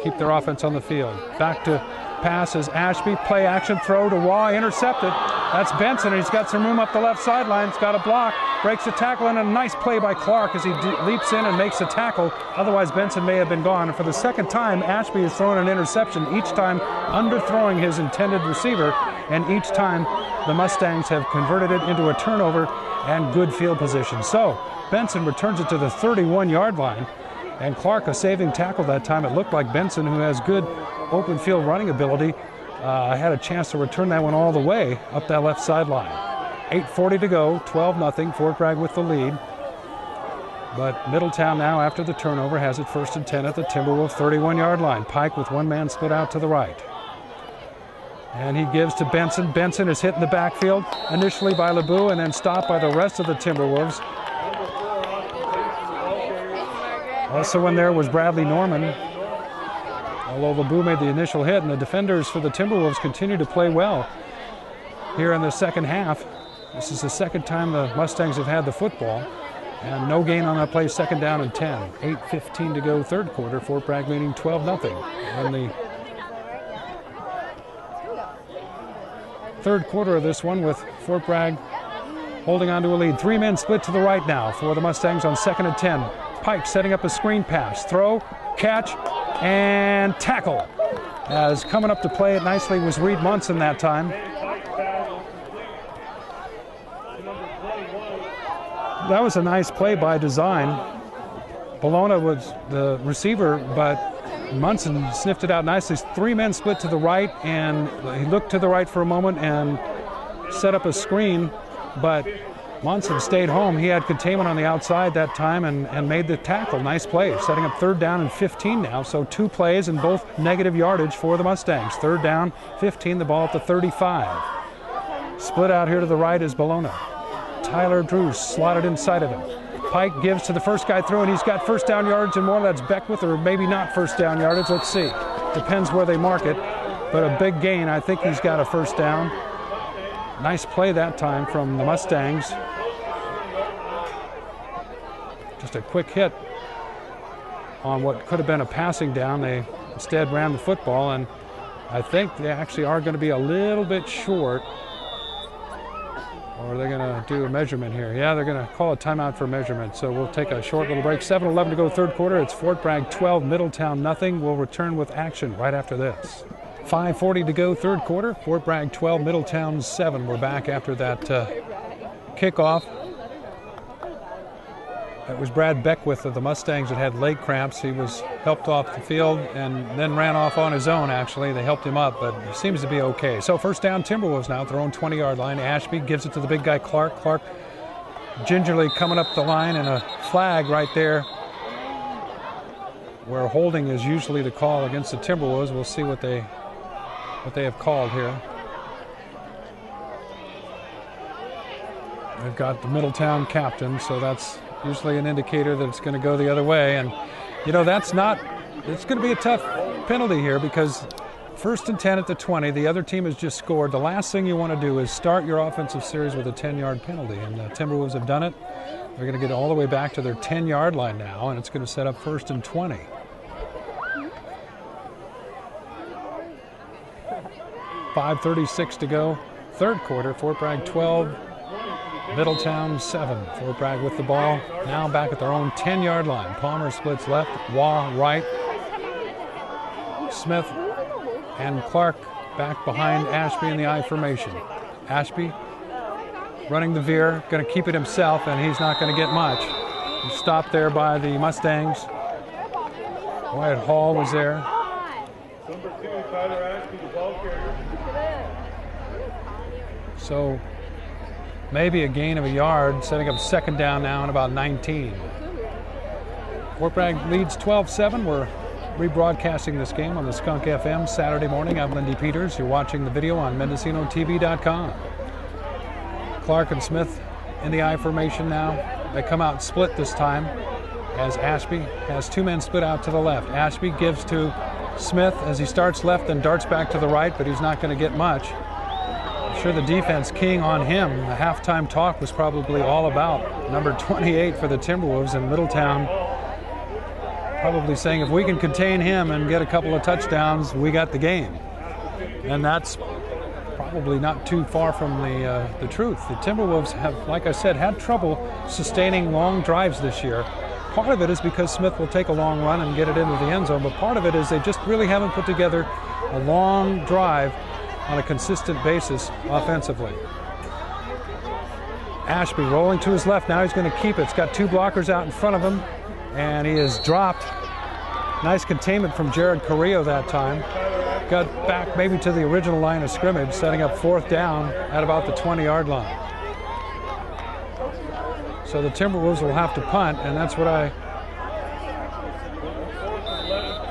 S1: Keep their offense on the field. Back to pass is Ashby. Play action throw to Waugh. Intercepted. That's Benson. And he's got some room up the left sideline. He's got a block. Breaks the tackle, and a nice play by Clark as he leaps in and makes the tackle. Otherwise, Benson may have been gone. And for the second time, Ashby has thrown an interception, each time underthrowing his intended receiver. And each time, the Mustangs have converted it into a turnover and good field position. So Benson returns it to the 31-yard line. And Clark, a saving tackle that time. It looked like Benson, who has good open field running ability, had a chance to return that one all the way up that left sideline. 8:40 to go, 12-0, Fort Bragg with the lead. But Middletown now, after the turnover, has it 1st and 10 at the Timberwolves 31-yard line. Pike with one man split out to the right. And he gives to Benson. Benson is hit in the backfield, initially by LeBeau and then stopped by the rest of the Timberwolves. Also in there was Bradley Norman, although LeBeau made the initial hit, and the defenders for the Timberwolves continue to play well here in the second half. This is the second time the Mustangs have had the football, and no gain on that play, 2nd down and 10. 8:15 to go, third quarter. Fort Bragg leading 12-0. In the third quarter of this one, with Fort Bragg holding on to a lead. 3 men split to the right now for the Mustangs on 2nd and 10. Pike setting up a screen pass. Throw, catch, and tackle. As coming up to play it nicely was Reed Munson that time. That was a nice play by design. Bologna was the receiver, but Munson sniffed it out nicely. 3 men split to the right, and he looked to the right for a moment and set up a screen, but Munson stayed home. He had containment on the outside that time and made the tackle. Nice play, setting up 3rd down and 15 now. So 2 plays and both negative yardage for the Mustangs. 3rd down, 15, the ball at the 35. Split out here to the right is Bologna. Tyler Drews slotted inside of him. Pike gives to the first guy through, and he's got 1st down yardage and more. That's Beckwith, or maybe not 1st down yardage. Let's see. Depends where they mark it. But a big gain. I think he's got a 1st down. Nice play that time from the Mustangs. Just a quick hit on what could have been a passing down. They instead ran the football, and I think they actually are going to be a little bit short. Or they're going to do a measurement here. Yeah, they're going to call a timeout for measurement. So we'll take a short little break. 7:11 to go, third quarter. It's Fort Bragg 12, Middletown nothing. We'll return with action right after this. 5:40 to go, third quarter. Fort Bragg 12, Middletown 7. We're back after that kickoff. It was Brad Beckwith of the Mustangs that had leg cramps. He was helped off the field and then ran off on his own, actually. They helped him up, but he seems to be okay. So 1st down, Timberwolves now at their own 20-yard line. Ashby gives it to the big guy, Clark. Clark gingerly coming up the line, and a flag right there where holding is usually the call against the Timberwolves. We'll see what they have called here. They've got the Middletown captain, so that's usually an indicator that it's going to go the other way. And, you know, it's going to be a tough penalty here because 1st and 10 at the 20, the other team has just scored. The last thing you want to do is start your offensive series with a 10-yard penalty, and the Timberwolves have done it. They're going to get all the way back to their 10-yard line now, and it's going to set up 1st and 20. $5:36 to go, third quarter. Fort Bragg 12, Middletown 7. Fort Bragg with the ball, now back at their own 10-yard line. Palmer splits left, Waugh right. Smith and Clark back behind Ashby in the I formation. Ashby running the veer, going to keep it himself, and he's not going to get much. He's stopped there by the Mustangs. Wyatt Hall was there.
S2: Number 2, Tyler Ashby, the ball carrier.
S1: So maybe a gain of a yard, setting up 2nd down now and about 19. Fort Bragg leads 12-7. We're rebroadcasting this game on the Skunk FM Saturday morning. I'm Lindy Peters. You're watching the video on MendocinoTV.com. Clark and Smith in the I formation now. They come out split this time as Ashby has two men split out to the left. Ashby gives to Smith as he starts left and darts back to the right, but he's not going to get much. I'm sure the defense keying on him. The halftime talk was probably all about number 28 for the Timberwolves in Middletown, probably saying if we can contain him and get a couple of touchdowns, we got the game. And that's probably not too far from the truth. The Timberwolves have, like I said, had trouble sustaining long drives this year. Part of it is because Smith will take a long run and get it into the end zone, but part of it is they just really haven't put together a long drive on a consistent basis offensively. Ashby rolling to his left. Now he's going to keep it. It's got two blockers out in front of him, and he is dropped. Nice containment from Jared Carrillo that time. Got back maybe to the original line of scrimmage, setting up fourth down at about the 20-yard line. So the Timberwolves will have to punt, and that's what I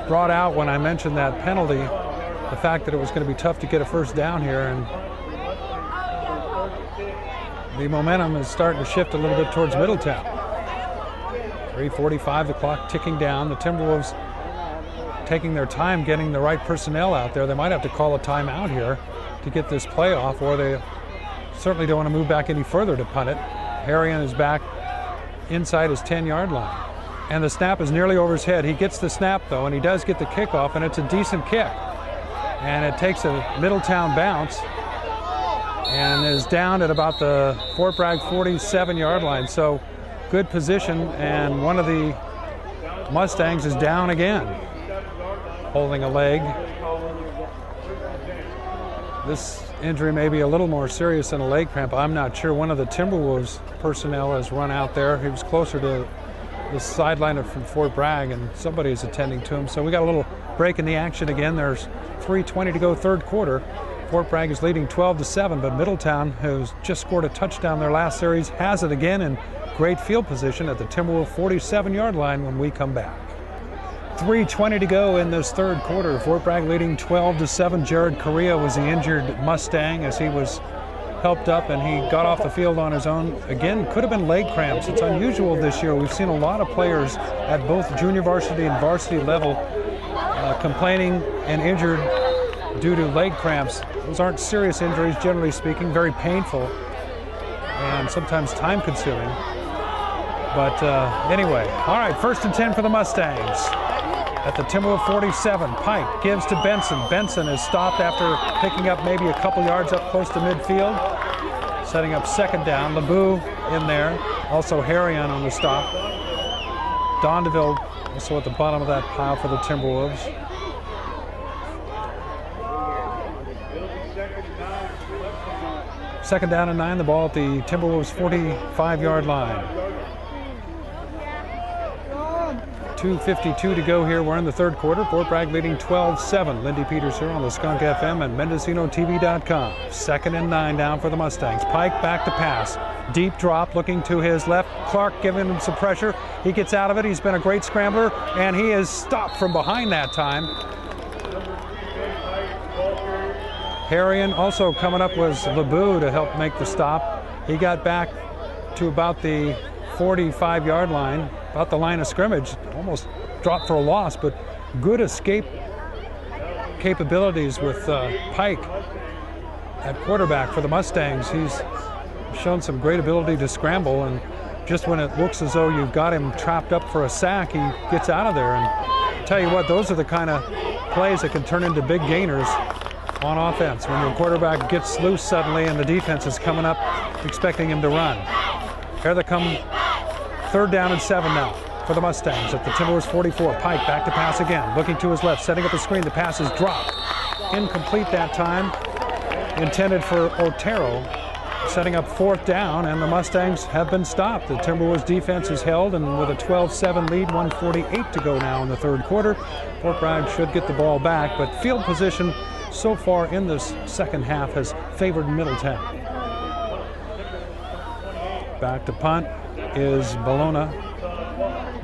S1: brought out when I mentioned that penalty, the fact that it was going to be tough to get a first down here, and the momentum is starting to shift a little bit towards Middletown. 3:45, the clock ticking down. The Timberwolves taking their time getting the right personnel out there. They might have to call a timeout here to get this play off, or they certainly don't want to move back any further to punt it. Harrion is back inside his 10-yard line. And the snap is nearly over his head. He gets the snap, though, and he does get the kickoff, and it's a decent kick. And it takes a Middletown bounce and is down at about the Fort Bragg 47-yard line. So good position, and one of the Mustangs is down again, holding a leg. This injury may be a little more serious than a leg cramp. I'm not sure. One of the Timberwolves personnel has run out there. He was closer to the sideline from Fort Bragg, and somebody is attending to him. So we got a little break in the action again. There's 3:20 to go, third quarter. Fort Bragg is leading 12-7, but Middletown, who's just scored a touchdown their last series, has it again in great field position at the Timberwolves 47-yard line when we come back. 3:20 to go in this third quarter. Fort Bragg leading 12-7. Jared Carrillo was the injured Mustang as he was helped up, and he got off the field on his own. Again, could have been leg cramps. It's unusual this year. We've seen a lot of players at both junior varsity and varsity level complaining and injured due to leg cramps. Those aren't serious injuries, generally speaking, very painful and sometimes time consuming. But anyway, all right, 1st and 10 for the Mustangs. At the Timberwolves 47, Pike gives to Benson. Benson is stopped after picking up maybe a couple yards up close to midfield. Setting up second down. LeBou in there. Also Harrion on the stop. Dondeville also at the bottom of that pile for the Timberwolves. Second down and 9, the ball at the Timberwolves 45-yard line. 2:52 to go here. We're in the third quarter. Fort Bragg leading 12-7. Lindy Peters here on the Skunk FM and MendocinoTV.com. 2nd and 9 down for the Mustangs. Pike back to pass. Deep drop looking to his left. Clark giving him some pressure. He gets out of it. He's been a great scrambler, and he is stopped from behind that time. Harrion also coming up was LeBou to help make the stop. He got back to about the 45-yard line, about the line of scrimmage, almost dropped for a loss, but good escape capabilities with Pike at quarterback for the Mustangs. He's shown some great ability to scramble, and just when it looks as though you've got him trapped up for a sack, he gets out of there. And I'll tell you what, those are the kind of plays that can turn into big gainers on offense when your quarterback gets loose suddenly and the defense is coming up expecting him to run. Here they come. 3rd down and 7 now for the Mustangs at the Timberwolves 44. Pike back to pass again, looking to his left, setting up a screen. The pass is dropped. Incomplete that time. Intended for Otero. Setting up 4th down, and the Mustangs have been stopped. The Timberwolves defense is held, and with a 12-7 lead, 1:48 to go now in the third quarter. Fort Bragg should get the ball back, but field position so far in this second half has favored Middletown. Back to punt is Bologna.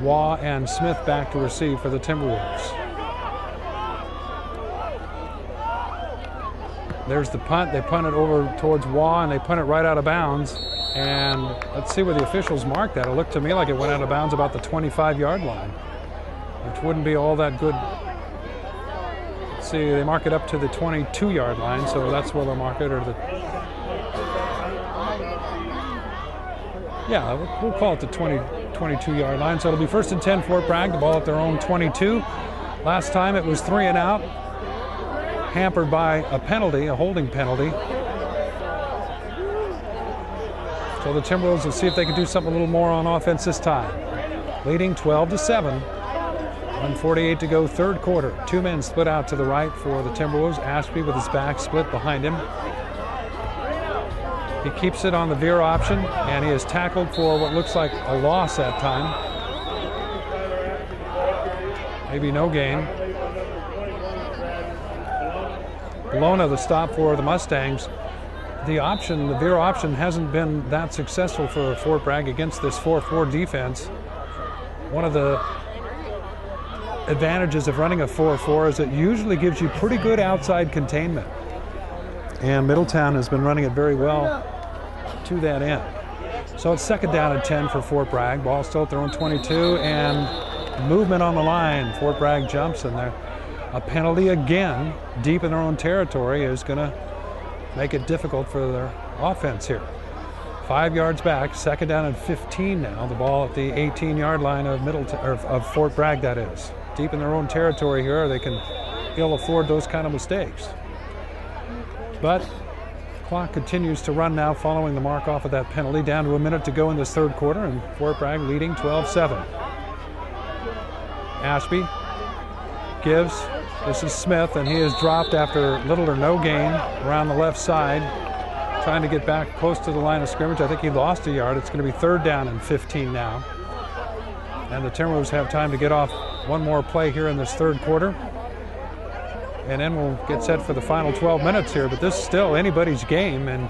S1: Waugh and Smith back to receive for the Timberwolves. There's the punt. They punt it over towards Waugh, and they punt it right out of bounds. And let's see where the officials marked that. It looked to me like it went out of bounds about the 25-yard line, which wouldn't be all that good. Let's see, they mark it up to the 22-yard line, so that's where they'll mark it. Or the, yeah, we'll call it the 22-yard line. So it'll be 1st and 10 Fort Bragg, the ball at their own 22. Last time it was 3 and out, hampered by a penalty, a holding penalty. So the Timberwolves will see if they can do something a little more on offense this time. Leading 12-7. 1:48 to go, third quarter. Two men split out to the right for the Timberwolves. Ashby with his back split behind him. He keeps it on the veer option, and he is tackled for what looks like a loss that time. Maybe no gain. Bologna the stop for the Mustangs. The option, the veer option, hasn't been that successful for Fort Bragg against this 4-4 defense. One of the advantages of running a 4-4 is it usually gives you pretty good outside containment. And Middletown has been running it very well to that end. So it's 2nd down and 10 for Fort Bragg. Ball still at their own 22, and movement on the line. Fort Bragg jumps in there. A penalty again, deep in their own territory, is going to make it difficult for their offense here. 5 yards back, 2nd down and 15 now. The ball at the 18-yard line of of Fort Bragg, that is. Deep in their own territory here, they can ill afford those kind of mistakes. But clock continues to run now following the mark off of that penalty. Down to a minute to go in this third quarter, and Fort Bragg leading 12-7. Ashby gives. This is Smith, and he is dropped after little or no gain around the left side, trying to get back close to the line of scrimmage. I think he lost a yard. It's going to be 3rd down and 15 now. And the Timberwolves have time to get off one more play here in this third quarter. And then we'll get set for the final 12 minutes here. But this is still anybody's game, and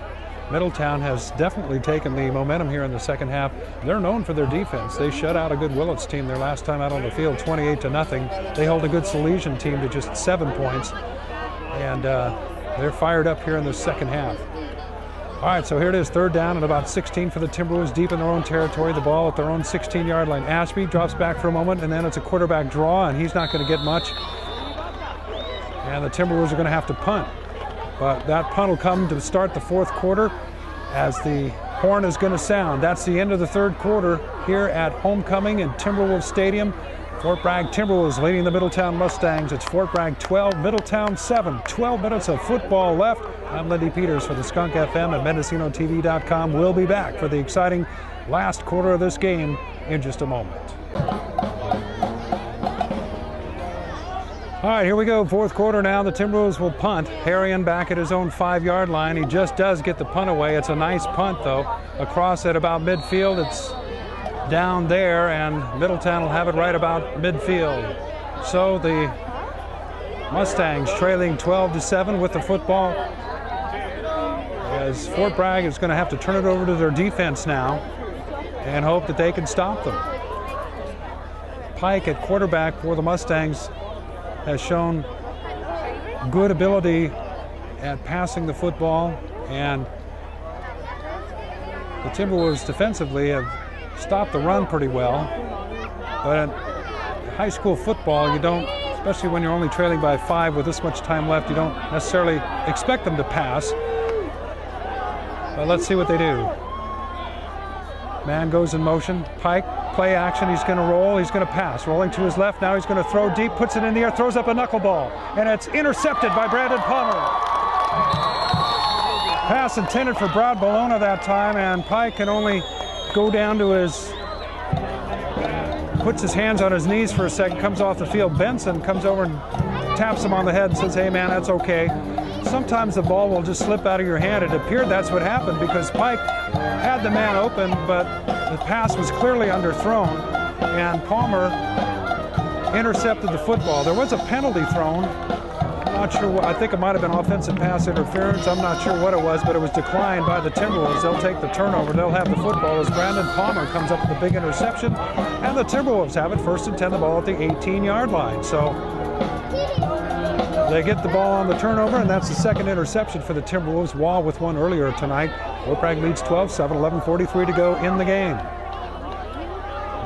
S1: Middletown has definitely taken the momentum here in the second half. They're known for their defense. They shut out a good Willits team their last time out on the field, 28-0. They hold a good Salesian team to just 7 points. And they're fired up here in the second half. All right, so here it is, 3rd down and about 16 for the Timberwolves, deep in their own territory. The ball at their own 16-yard line. Ashby drops back for a moment, and then it's a quarterback draw, and he's not going to get much. And the Timberwolves are going to have to punt. But that punt will come to start the fourth quarter as the horn is going to sound. That's the end of the third quarter here at Homecoming in Timberwolves Stadium. Fort Bragg Timberwolves leading the Middletown Mustangs. It's Fort Bragg 12, Middletown 7. 12 minutes of football left. I'm Lindy Peters for the Skunk FM at MendocinoTV.com. We'll be back for the exciting last quarter of this game in just a moment. All right, here we go, fourth quarter now. The Timberwolves will punt. Harrion back at his own 5-yard line. He just does get the punt away. It's a nice punt, though. Across at about midfield, it's down there, and Middletown will have it right about midfield. So the Mustangs trailing 12-7 with the football, as Fort Bragg is going to have to turn it over to their defense now and hope that they can stop them. Pike at quarterback for the Mustangs has shown good ability at passing the football, and the Timberwolves defensively have stopped the run pretty well. But in high school football, you don't, especially when you're only trailing by 5 with this much time left, you don't necessarily expect them to pass. But let's see what they do. Man goes in motion. Pike, play action. He's going to roll. He's going to pass. Rolling to his left. Now he's going to throw deep. Puts it in the air. Throws up a knuckleball. And it's intercepted by Brandon Palmer. Pass intended for Brad Bologna that time. And Pike can only go down to his... puts his hands on his knees for a second. Comes off the field. Benson comes over and taps him on the head and says, "Hey, man, that's okay." Sometimes the ball will just slip out of your hand. It appeared that's what happened because Pike had the man open, but the pass was clearly underthrown, and Palmer intercepted the football. There was a penalty thrown. I'm not sure what, I think it might have been offensive pass interference. I'm not sure what it was, but it was declined by the Timberwolves. They'll take the turnover. They'll have the football as Brandon Palmer comes up with a big interception, and the Timberwolves have it, 1st and 10, the ball at the 18-yard line. So They get the ball on the turnover, and that's the second interception for the Timberwolves. Wall with one earlier tonight. Fort Bragg leads 12-7, 11:43 to go in the game.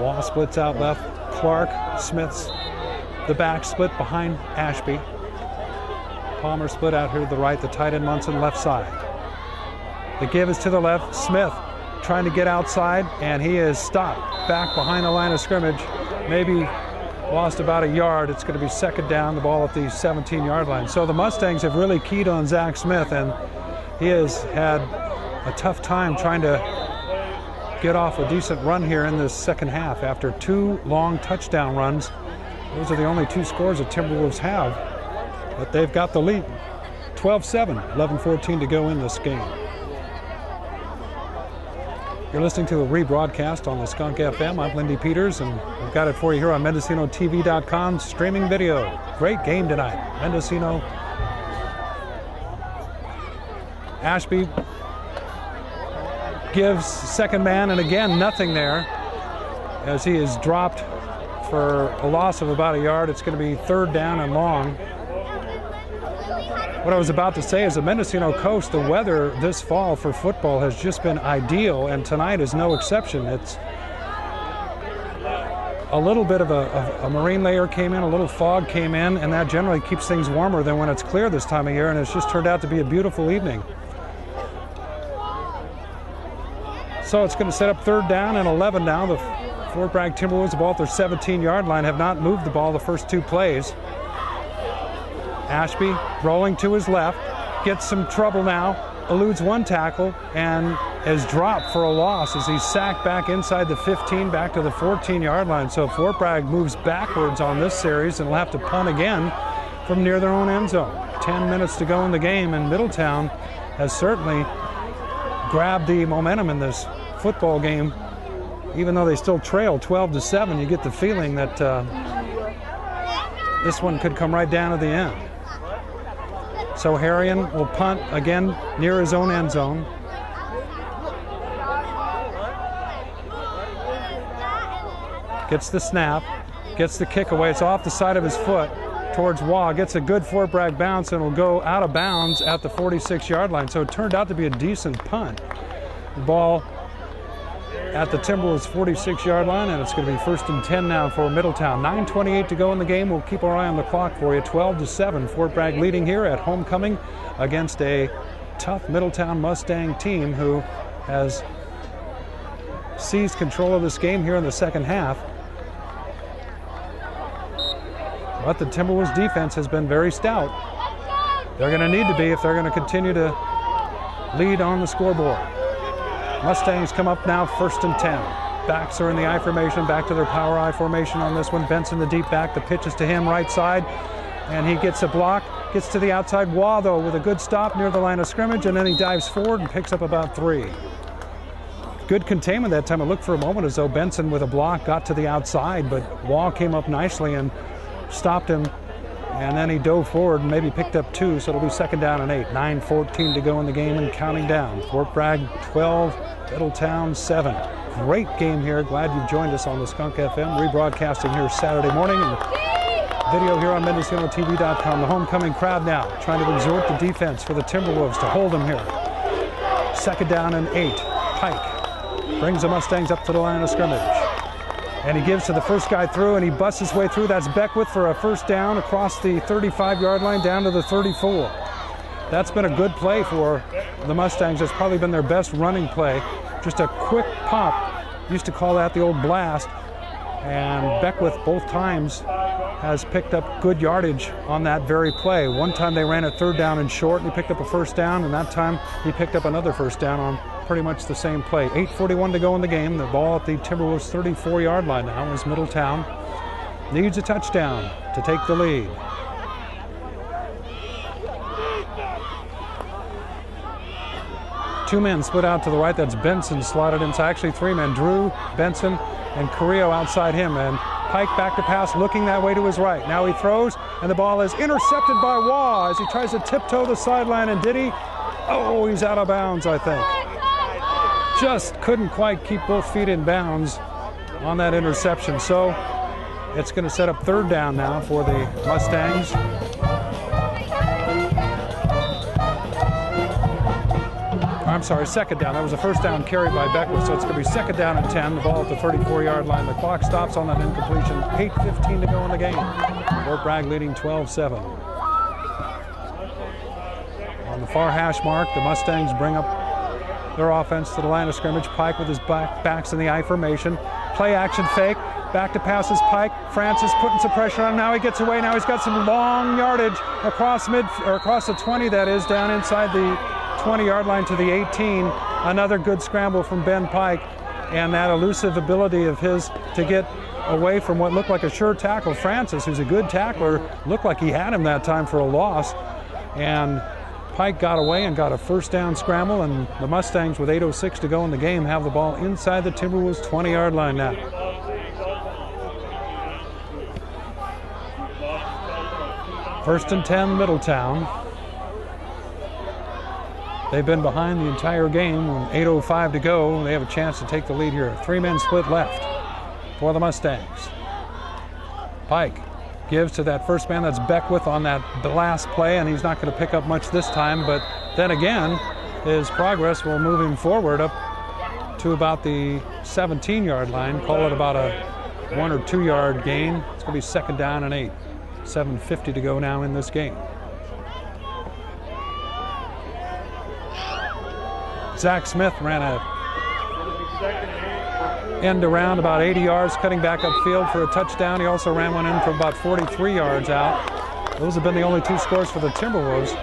S1: Wall splits out left. Clark, Smith's the back split behind Ashby. Palmer split out here to the right, the tight end Munson left side. The give is to the left. Smith trying to get outside, and he is stopped back behind the line of scrimmage. Maybe lost about a yard. It's going to be second down, the ball at the 17-yard line. So the Mustangs have really keyed on Zach Smith, and he has had a tough time trying to get off a decent run here in this second half after two long touchdown runs. Those are the only two scores the Timberwolves have, but they've got the lead. 12-7, 11:14 to go in this game. You're listening to a rebroadcast on the Skunk FM. I'm Lindy Peters, and we've got it for you here on MendocinoTV.com streaming video. Great game tonight. Mendocino. Ashby gives second man, and again, nothing there as he is dropped for a loss of about a yard. It's going to be third down and long. What I was about to say is the Mendocino coast, the weather this fall for football has just been ideal, and tonight is no exception. It's a little bit of a marine layer came in, a little fog came in, and that generally keeps things warmer than when it's clear this time of year, and it's just turned out to be a beautiful evening. So it's going to set up third down and 11 now. The Fort Bragg Timberwolves, the ball at their 17-yard line, have not moved the ball the first two plays. Ashby rolling to his left, gets some trouble now, eludes one tackle, and is dropped for a loss as he's sacked back inside the 15, back to the 14-yard line. So Fort Bragg moves backwards on this series and will have to punt again from near their own end zone. 10 minutes to go in the game, and Middletown has certainly grabbed the momentum in this football game. Even though they still trail 12-7, you get the feeling that this one could come right down to the end. So Harrion will punt again near his own end zone. Gets the snap, gets the kick away. It's off the side of his foot towards Waugh. Gets a good Fort Bragg bounce and will go out of bounds at the 46-yard line. So it turned out to be a decent punt. The ball at the Timberwolves' 46-yard line, and it's going to be first and 10 now for Middletown. 9:28 to go in the game. We'll keep our eye on the clock for you. 12-7, Fort Bragg leading here at homecoming against a tough Middletown Mustang team who has seized control of this game here in the second half. But the Timberwolves defense has been very stout. They're going to need to be if they're going to continue to lead on the scoreboard. Mustangs come up now, first and 10. Backs are in the I formation, back to their power I formation on this one. Benson the deep back, the pitch is to him right side, and he gets a block, gets to the outside. Waugh, though, with a good stop near the line of scrimmage, and then he dives forward and picks up about 3. Good containment that time. It looked for a moment as though Benson with a block got to the outside, but Waugh came up nicely and stopped him, and then he dove forward and maybe picked up 2, so it'll be second down and 8. 9:14 to go in the game and counting down. Fort Bragg 12, Middletown 7. Great game here. Glad you've joined us on the Skunk FM, rebroadcasting here Saturday morning, and video here on MendocinoTV.com. The homecoming crowd now trying to exhort the defense for the Timberwolves to hold them here. Second down and 8. Pike brings the Mustangs up to the line of scrimmage. And he gives to the first guy through, and he busts his way through. That's Beckwith for a first down across the 35-yard line down to the 34. That's been a good play for the Mustangs. It's probably been their best running play. Just a quick pop. Used to call that the old blast. And Beckwith both times has picked up good yardage on that very play. One time they ran it third down and short, and he picked up a first down, and that time he picked up another first down on pretty much the same play. 8:41 to go in the game. The ball at the Timberwolves' 34-yard line now as Middletown needs a touchdown to take the lead. Two men split out to the right. That's Benson slotted inside. Actually, 3 men. Drew, Benson, and Carrillo outside him. And Pike back to pass, looking that way to his right. Now he throws, and the ball is intercepted by Waugh as he tries to tiptoe the sideline. And did he? Oh, he's out of bounds, I think. Just couldn't quite keep both feet in bounds on that interception. So it's going to set up third down now for the Mustangs. I'm sorry, second down. That was a first down carry by Beckwith, so it's going to be second down and 10. The ball at the 34-yard line. The clock stops on that incompletion. 8:15 to go in the game. Fort Bragg leading 12-7. On the far hash mark, the Mustangs bring up their offense to the line of scrimmage. Pike with his backs in the I formation. Play action fake. Back to passes Pike. Francis putting some pressure on him. Now he gets away. Now he's got some long yardage across the 20, that is, down inside the 20-yard line to the 18. Another good scramble from Ben Pike, and that elusive ability of his to get away from what looked like a sure tackle. Francis, who's a good tackler, looked like he had him that time for a loss, and Pike got away and got a first down scramble, and the Mustangs, with 8:06 to go in the game, have the ball inside the Timberwolves 20-yard line now. First and 10, Middletown. They've been behind the entire game. 8:05 to go. They have a chance to take the lead here. Three-man split left for the Mustangs. Pike gives to that first man. That's Beckwith on that last play, and he's not going to pick up much this time. But then again, his progress will move him forward up to about the 17-yard line. Call it about a 1 or 2 yard gain. It's going to be second down and 8. 7:50 to go now in this game. Zach Smith ran a end around about 80 yards, cutting back upfield for a touchdown. He also ran one in from about 43 yards out. Those have been the only 2 scores for the Timberwolves.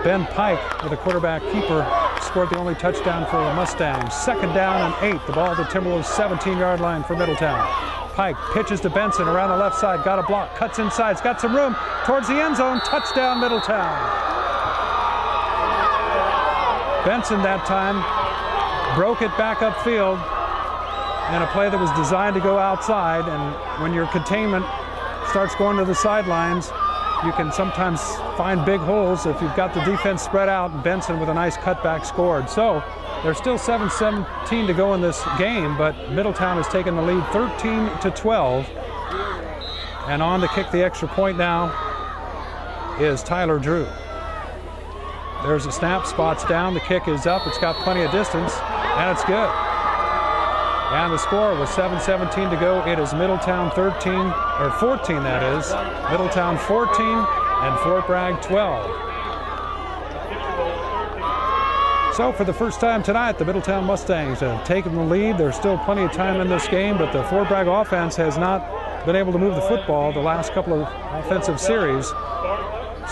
S1: Ben Pike, with a quarterback keeper, scored the only touchdown for the Mustangs. Second down and 8. The ball at the Timberwolves 17-yard line for Middletown. Pike pitches to Benson around the left side. Got a block. Cuts inside. He's got some room towards the end zone. Touchdown, Middletown. Benson that time broke it back upfield in a play that was designed to go outside. And when your containment starts going to the sidelines, you can sometimes find big holes if you've got the defense spread out. And Benson with a nice cutback scored. So there's still 7:17 to go in this game, but Middletown has taken the lead 13-12. And on to kick the extra point now is Tyler Drew. There's a snap, spots down, the kick is up, it's got plenty of distance, and it's good. And the score was 7:17 to go. It is Middletown 13, or 14 that is. Middletown 14 and Fort Bragg 12. So for the first time tonight, the Middletown Mustangs have taken the lead. There's still plenty of time in this game, but the Fort Bragg offense has not been able to move the football the last couple of offensive series.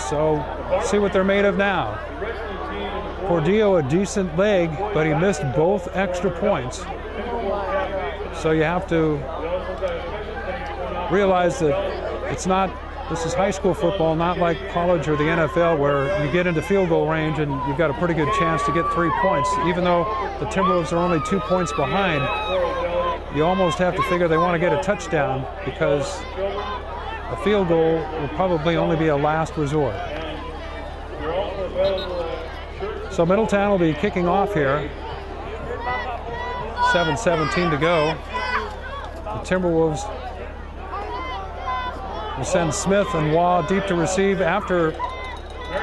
S1: So see what they're made of now. Cordillo, a decent leg, but he missed both extra points. So you have to realize that this is high school football, not like college or the NFL, where you get into field goal range and you've got a pretty good chance to get 3 points. Even though the Timberwolves are only 2 points behind, you almost have to figure they want to get a touchdown, because a field goal will probably only be a last resort. So Middletown will be kicking off here. 7:17 to go. The Timberwolves will send Smith and Waugh deep to receive after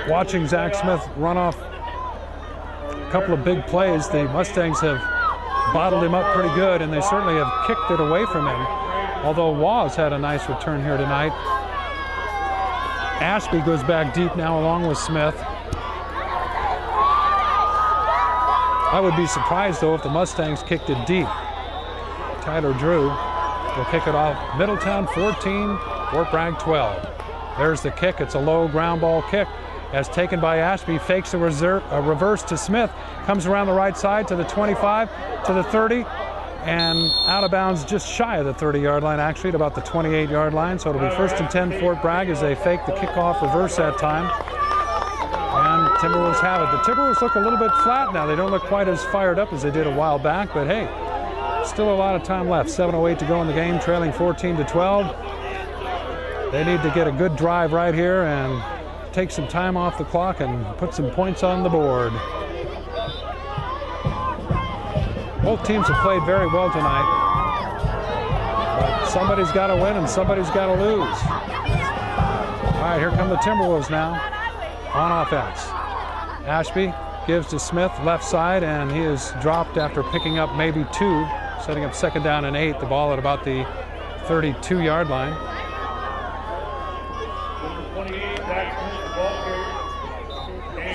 S1: watching Zach Smith run off a couple of big plays. The Mustangs have bottled him up pretty good, and they certainly have kicked it away from him. Although Waugh's had a nice return here tonight. Ashby goes back deep now along with Smith. I would be surprised, though, if the Mustangs kicked it deep. Tyler Drew will kick it off. Middletown 14, Fort Bragg 12. There's the kick. It's a low ground ball kick as taken by Ashby. Fakes a reverse to Smith. Comes around the right side to the 25, to the 30, and out of bounds just shy of the 30-yard line, actually, at about the 28-yard line. So it'll be first and 10 Fort Bragg as they fake the kickoff reverse that time. And Timberwolves have it. The Timberwolves look a little bit flat now. They don't look quite as fired up as they did a while back, but hey, still a lot of time left. 7:08 to go in the game, trailing 14-12. They need to get a good drive right here and take some time off the clock and put some points on the board. Both teams have played very well tonight, but somebody's got to win and somebody's got to lose. All right, here come the Timberwolves now on offense. Ashby gives to Smith, left side, and he is dropped after picking up maybe 2, setting up 2nd down and 8. The ball at about the 32-yard line.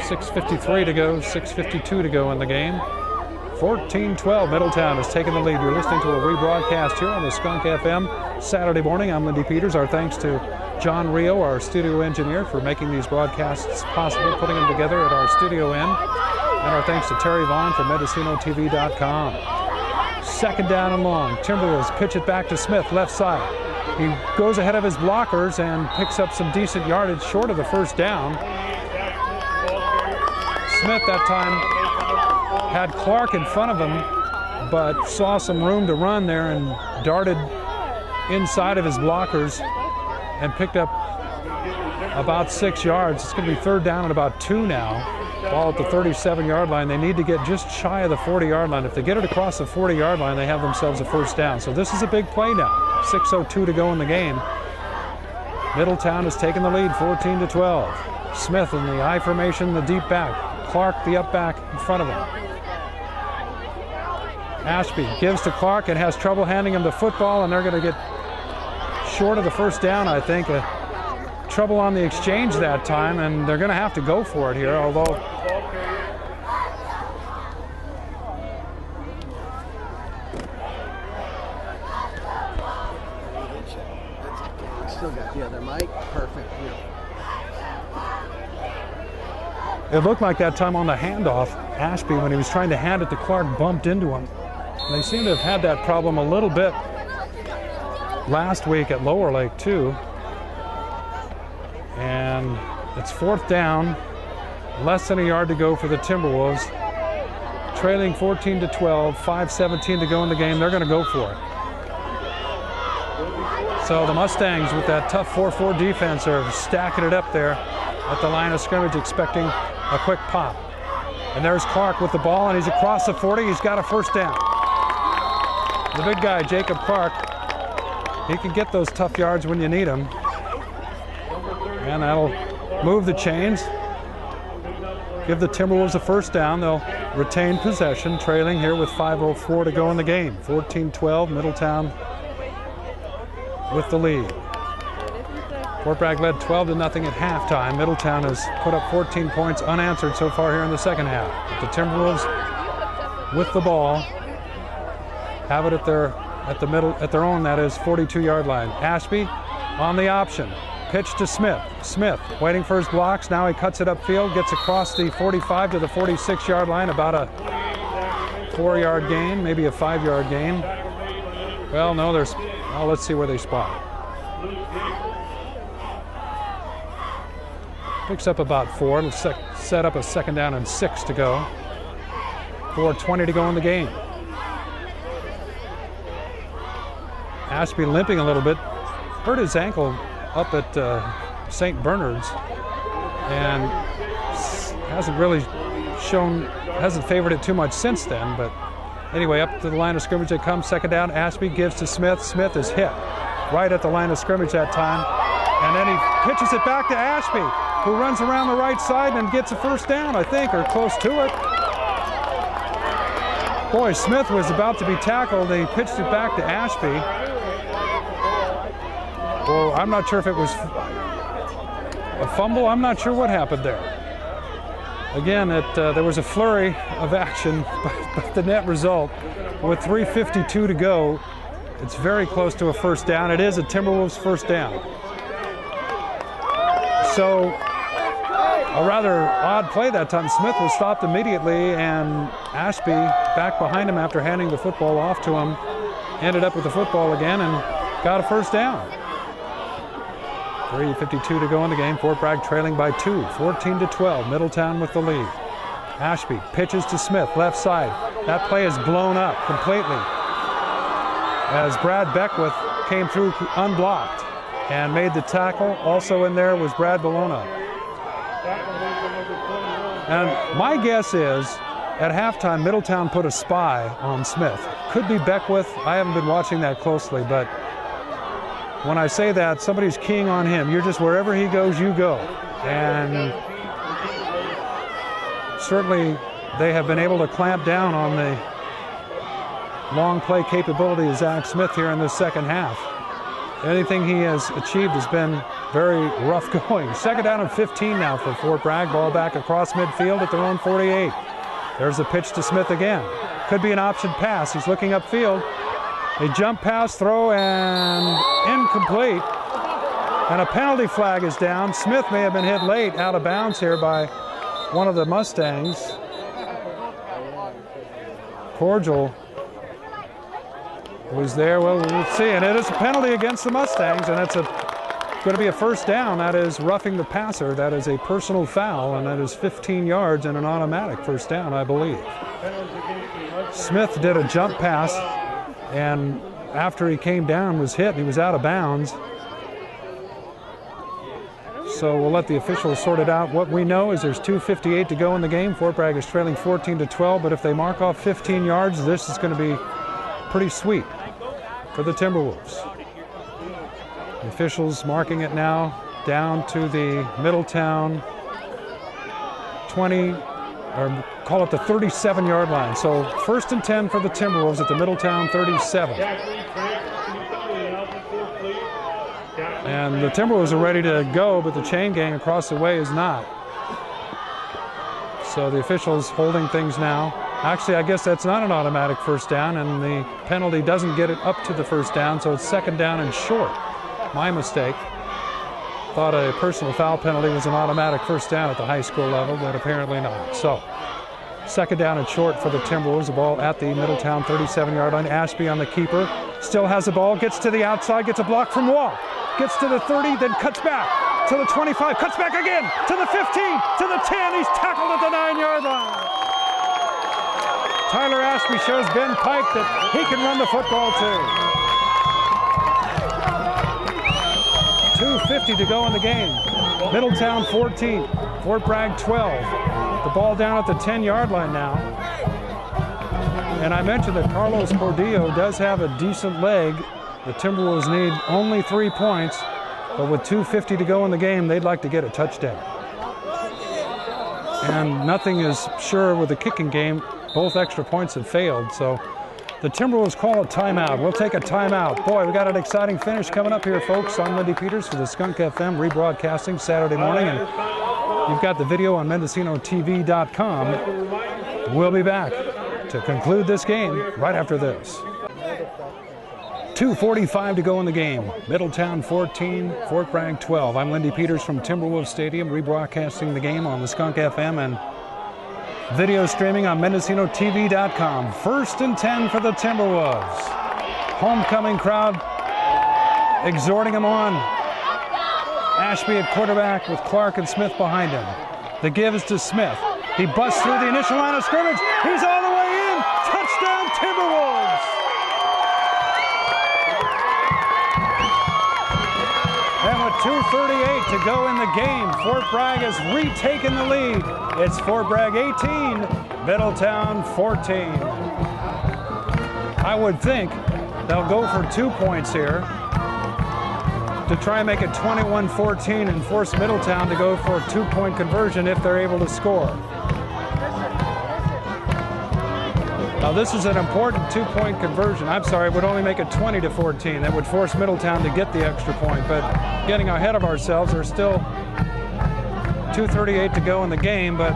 S1: 6:53 to go, 6:52 to go in the game. 14-12, Middletown has taken the lead. You're listening to a rebroadcast here on the Skunk FM Saturday morning. I'm Lindy Peters. Our thanks to John Rio, our studio engineer, for making these broadcasts possible, putting them together at our studio end. And our thanks to Terry Vaughn from MendocinoTV.com. 2nd down and long. Timberwolves pitch it back to Smith, left side. He goes ahead of his blockers and picks up some decent yardage short of the 1st down. Smith that time had Clark in front of him, but saw some room to run there and darted inside of his blockers and picked up about 6 yards. It's going to be 3rd down and about 2 now. Ball at the 37-yard line. They need to get just shy of the 40-yard line. If they get it across the 40-yard line, they have themselves a 1st down. So this is a big play now. 6:02 to go in the game. Middletown has taken the lead, 14-12. Smith in the I formation, the deep back. Clark, the up back in front of him. Ashby gives to Clark and has trouble handing him the football, and they're going to get short of the 1st down, I think. Trouble on the exchange that time, and they're going to have to go for it here, although
S3: still got the other mic. Perfect.
S1: it looked like that time on the handoff, Ashby, when he was trying to hand it to Clark, bumped into him. They seem to have had that problem a little bit last week at Lower Lake too. And it's 4th down, less than a yard to go for the Timberwolves. Trailing 14-12, 5:17 to go in the game. They're going to go for it. So the Mustangs, with that tough 4-4 defense, are stacking it up there at the line of scrimmage, expecting a quick pop. And there's Clark with the ball, and he's across the 40. He's got a 1st down. The big guy, Jacob Clark, he can get those tough yards when you need them. And that'll move the chains, give the Timberwolves a 1st down. They'll retain possession, trailing here with 5:04 to go in the game. 14-12, Middletown with the lead. Fort Bragg led 12-0 at halftime. Middletown has put up 14 points unanswered so far here in the 2nd half. The Timberwolves with the ball have it at their own, that is, 42-yard line. Ashby on the option. Pitch to Smith. Smith waiting for his blocks. Now he cuts it upfield, gets across the 45 to the 46-yard line, about a 4-yard gain, maybe a 5-yard gain. Well, no, let's see where they spot. Picks up about 4. It'll set up a 2nd down and 6 to go. 4:20 to go in the game. Ashby limping a little bit. Hurt his ankle up at St. Bernard's, and hasn't favored it too much since then. But anyway, up to the line of scrimmage they come. 2nd down. Ashby gives to Smith. Smith is hit right at the line of scrimmage that time, and then he pitches it back to Ashby, who runs around the right side and gets a 1st down, I think, or close to it. Boy, Smith was about to be tackled. They pitched it back to Ashby. Well, I'm not sure if it was a fumble. I'm not sure what happened there. Again, there was a flurry of action, but the net result, with 3:52 to go, it's very close to a 1st down. It is a Timberwolves 1st down. So, a rather odd play that time. Smith was stopped immediately, and Ashby, back behind him after handing the football off to him, ended up with the football again and got a 1st down. 3:52 to go in the game. Fort Bragg trailing by 2, 14-12. Middletown with the lead. Ashby pitches to Smith, left side. That play is blown up completely as Brad Beckwith came through unblocked and made the tackle. Also in there was Brad Bologna. And my guess is, at halftime, Middletown put a spy on Smith. Could be Beckwith. I haven't been watching that closely, but when I say that, somebody's keying on him. You're just, wherever he goes, you go. And certainly they have been able to clamp down on the long play capability of Zach Smith here in the second half. Anything he has achieved has been very rough going. Second down and 15 now for Fort Bragg. Ball back across midfield at their own 48. There's the pitch to Smith again. Could be an option pass. He's looking upfield. A jump pass, throw, and incomplete. And a penalty flag is down. Smith may have been hit late out of bounds here by one of the Mustangs. Cordial was there. Well, we'll see. And it is a penalty against the Mustangs, and it's going to be a first down. That is roughing the passer. That is a personal foul, and that is 15 yards and an automatic first down, I believe. Smith did a jump pass, and after he came down was hit. He was out of bounds. So we'll let the officials sort it out. What we know is there's 2:58 to go in the game. Fort Bragg is trailing 14-12, but if they mark off 15 yards, this is going to be pretty sweet for the Timberwolves. The officials marking it now down to the Middletown 20, or call it the 37-yard line. So 1st and 10 for the Timberwolves at the Middletown 37. And the Timberwolves are ready to go, but the chain gang across the way is not. So the officials holding things now. Actually, I guess that's not an automatic first down, and the penalty doesn't get it up to the first down, so it's second down and short. My mistake. Thought a personal foul penalty was an automatic first down at the high school level, but apparently not. So second down and short for the Timberwolves. The ball at the Middletown 37-yard line. Ashby on the keeper. Still has the ball. Gets to the outside. Gets a block from Wall. Gets to the 30, then cuts back to the 25. Cuts back again to the 15, to the 10. He's tackled at the 9-yard line. Tyler Ashby shows Ben Pike that he can run the football too. 2:50 to go in the game. Middletown 14, Fort Bragg 12. The ball down at the 10-yard line now. And I mentioned that Carlos Cordillo does have a decent leg. The Timberwolves need only 3 points, but with 2:50 to go in the game, they'd like to get a touchdown. And nothing is sure with the kicking game. Both extra points have failed, so the Timberwolves call a timeout. We'll take a timeout. Boy, we got an exciting finish coming up here, folks. I'm Lindy Peters for the Skunk FM rebroadcasting Saturday morning, and you've got the video on MendocinoTV.com. We'll be back to conclude this game right after this. 2:45 to go in the game. Middletown 14, Fort Bragg 12. I'm Lindy Peters from Timberwolves Stadium, rebroadcasting the game on the Skunk FM and video streaming on MendocinoTV.com. 1st and 10 for the Timberwolves. Homecoming crowd exhorting them on. Ashby at quarterback with Clark and Smith behind him. The give is to Smith. He busts through the initial line of scrimmage. He's all the way in. Touchdown Timberwolves. And with 2:38 to go in the game, Fort Bragg has retaken the lead. It's Fort Bragg 18, Middletown 14. I would think they'll go for 2 points here to try and make it 21-14 and force Middletown to go for a 2-point conversion if they're able to score. Now this is an important 2-point conversion. I'm sorry, it would only make it 20-14. That would force Middletown to get the extra point, but getting ahead of ourselves, there's still 2:38 to go in the game, but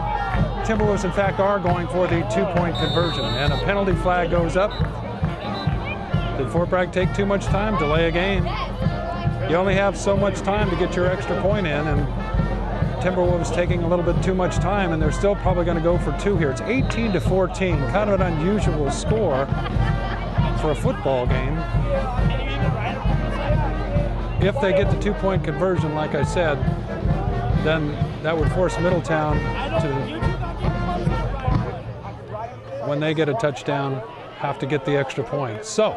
S1: Timberwolves in fact are going for the 2-point conversion, and a penalty flag goes up. Did Fort Bragg take too much time? Delay a game. You only have so much time to get your extra point in, and Timberwolves taking a little bit too much time, and they're still probably going to go for 2 here. It's 18-14, kind of an unusual score for a football game. If they get the 2-point conversion, like I said, then that would force Middletown to, when they get a touchdown, have to get the extra point. So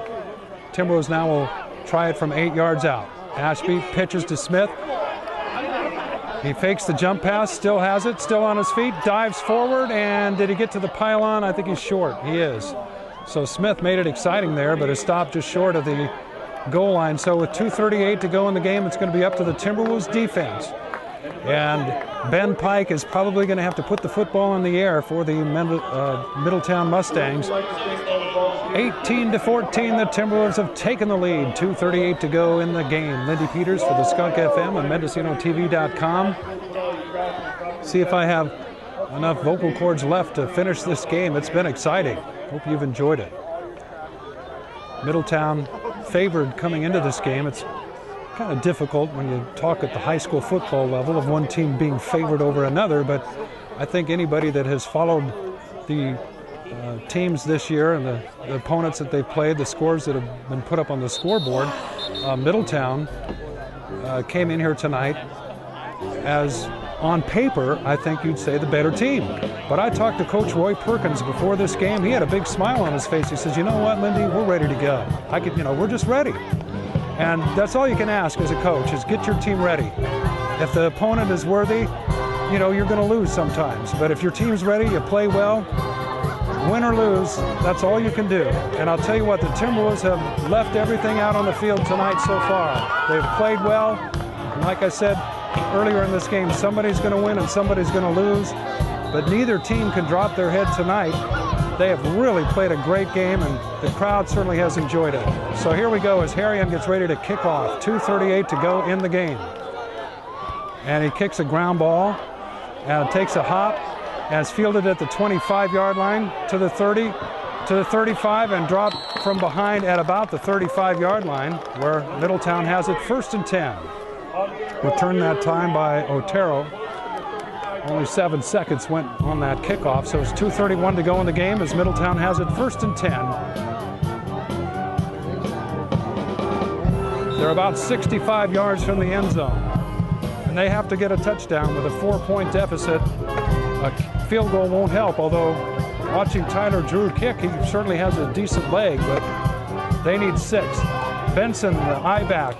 S1: Timberwolves now will try it from 8 yards out. Ashby pitches to Smith. He fakes the jump pass, still has it, still on his feet, dives forward, and did he get to the pylon? I think he's short. He is. So Smith made it exciting there, but has stopped just short of the goal line. So with 2:38 to go in the game, it's going to be up to the Timberwolves defense. And Ben Pike is probably going to have to put the football in the air for the Middletown Mustangs. 18-14, the Timberwolves have taken the lead. 2:38 to go in the game. Lindy Peters for the Skunk FM and MendocinoTV.com. See if I have enough vocal cords left to finish this game. It's been exciting. Hope you've enjoyed it. Middletown favored coming into this game. It's kind of difficult when you talk at the high school football level of one team being favored over another, but I think anybody that has followed the teams this year and the opponents that they've played, the scores that have been put up on the scoreboard, Middletown came in here tonight as, on paper, I think you'd say the better team. But I talked to Coach Roy Perkins before this game. He had a big smile on his face. He says, you know what, Lindy, we're ready to go. We're just ready. And that's all you can ask as a coach, is get your team ready. If the opponent is worthy, you're going to lose sometimes. But if your team's ready, you play well, win or lose, that's all you can do. And I'll tell you what, the Timberwolves have left everything out on the field tonight so far. They've played well. And like I said earlier in this game, somebody's going to win and somebody's going to lose. But neither team can drop their head tonight. They have really played a great game, and the crowd certainly has enjoyed it. So here we go as Harrion gets ready to kick off. 2:38 to go in the game. And he kicks a ground ball and takes a hop, and is fielded at the 25-yard line to the 30, to the 35, and dropped from behind at about the 35-yard line, where Middletown has it 1st and 10. Returned that time by Otero. Only 7 seconds went on that kickoff, so it's 2:31 to go in the game as Middletown has it 1st and 10. They're about 65 yards from the end zone, and they have to get a touchdown with a 4-point deficit. A field goal won't help, although watching Tyler Drew kick, he certainly has a decent leg, but they need 6. Benson, the I-back,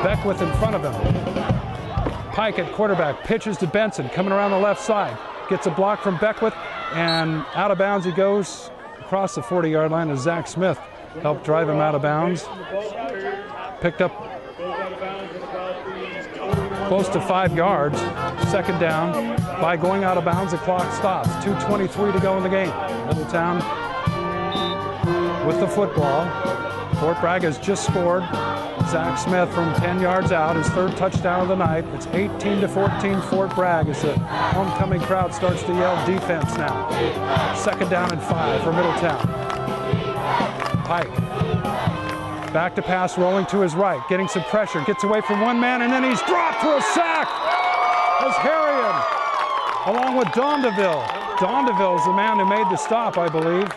S1: Beckwith in front of him. Pike at quarterback, pitches to Benson, coming around the left side. Gets a block from Beckwith, and out of bounds he goes across the 40-yard line as Zach Smith helped drive him out of bounds. Picked up close to 5 yards, 2nd down. By going out of bounds, the clock stops. 2:23 to go in the game. Middletown with the football. Fort Bragg has just scored. Zach Smith from 10 yards out, his 3rd touchdown of the night. It's 18-14 Fort Bragg as the homecoming crowd starts to yell defense now. 2nd down and 5 for Middletown. Pike. Back to pass, rolling to his right, getting some pressure, gets away from one man, and then he's dropped for a sack as Harrion, along with Dondeville. Dondeville is the man who made the stop, I believe.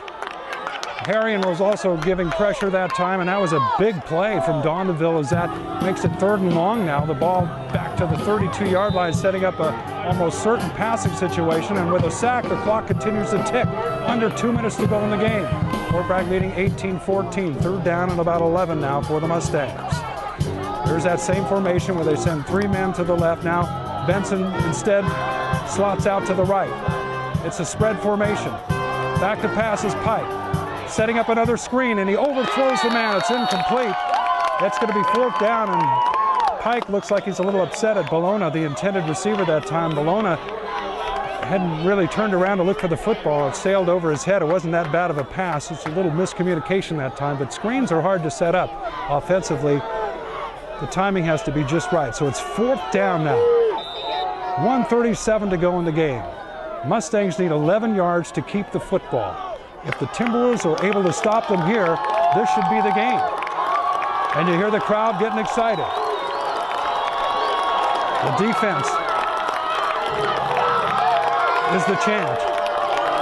S1: Harrion was also giving pressure that time, and that was a big play from Dondeville as that makes it 3rd and long now. The ball back to the 32-yard line, setting up a almost certain passing situation, and with a sack, the clock continues to tick. Under 2 minutes to go in the game. Fort Bragg leading 18-14, 3rd down and about 11 now for the Mustangs. There's that same formation where they send 3 men to the left. Now Benson instead slots out to the right. It's a spread formation. Back to pass is Pike. Setting up another screen, and he overthrows the man. It's incomplete. It's going to be 4th down, and Pike looks like he's a little upset at Bologna, the intended receiver that time. Bologna hadn't really turned around to look for the football. It sailed over his head. It wasn't that bad of a pass. It's a little miscommunication that time, but screens are hard to set up offensively. The timing has to be just right. So it's 4th down now. 1:37 to go in the game. Mustangs need 11 yards to keep the football. If the Timberwolves are able to stop them here, this should be the game. And you hear the crowd getting excited. The defense is the chant.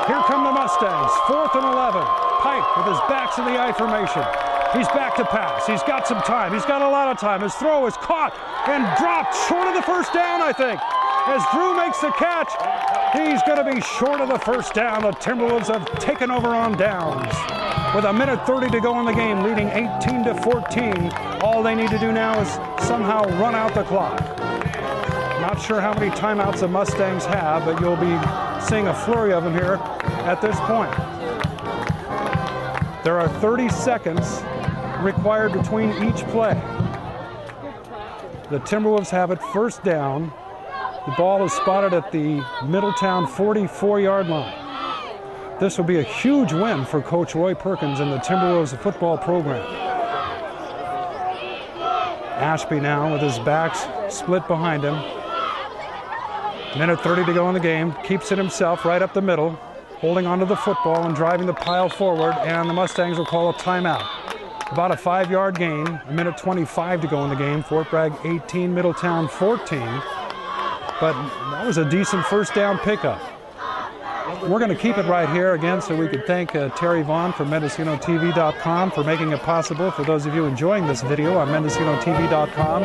S1: Here come the Mustangs, 4th and 11. Pike with his back to the I formation. He's back to pass. He's got some time. He's got a lot of time. His throw is caught and dropped short of the 1st down, I think. As Drew makes the catch, he's going to be short of the 1st down. The Timberwolves have taken over on downs. With 1:30 to go in the game, leading 18-14. All they need to do now is somehow run out the clock. Not sure how many timeouts the Mustangs have, but you'll be seeing a flurry of them here at this point. There are 30 seconds required between each play. The Timberwolves have it 1st down The ball is spotted at the Middletown 44-yard line. This will be a huge win for Coach Roy Perkins and the Timberwolves football program. Ashby now with his backs split behind him. Minute 30 to go in the game. Keeps it himself right up the middle, holding onto the football and driving the pile forward, and the Mustangs will call a timeout. About a 5-yard gain, a minute 25 to go in the game. Fort Bragg 18, Middletown 14. But that was a decent first down pickup. We're going to keep it right here again so we could thank Terry Vaughn from MendocinoTV.com for making it possible for those of you enjoying this video on MendocinoTV.com.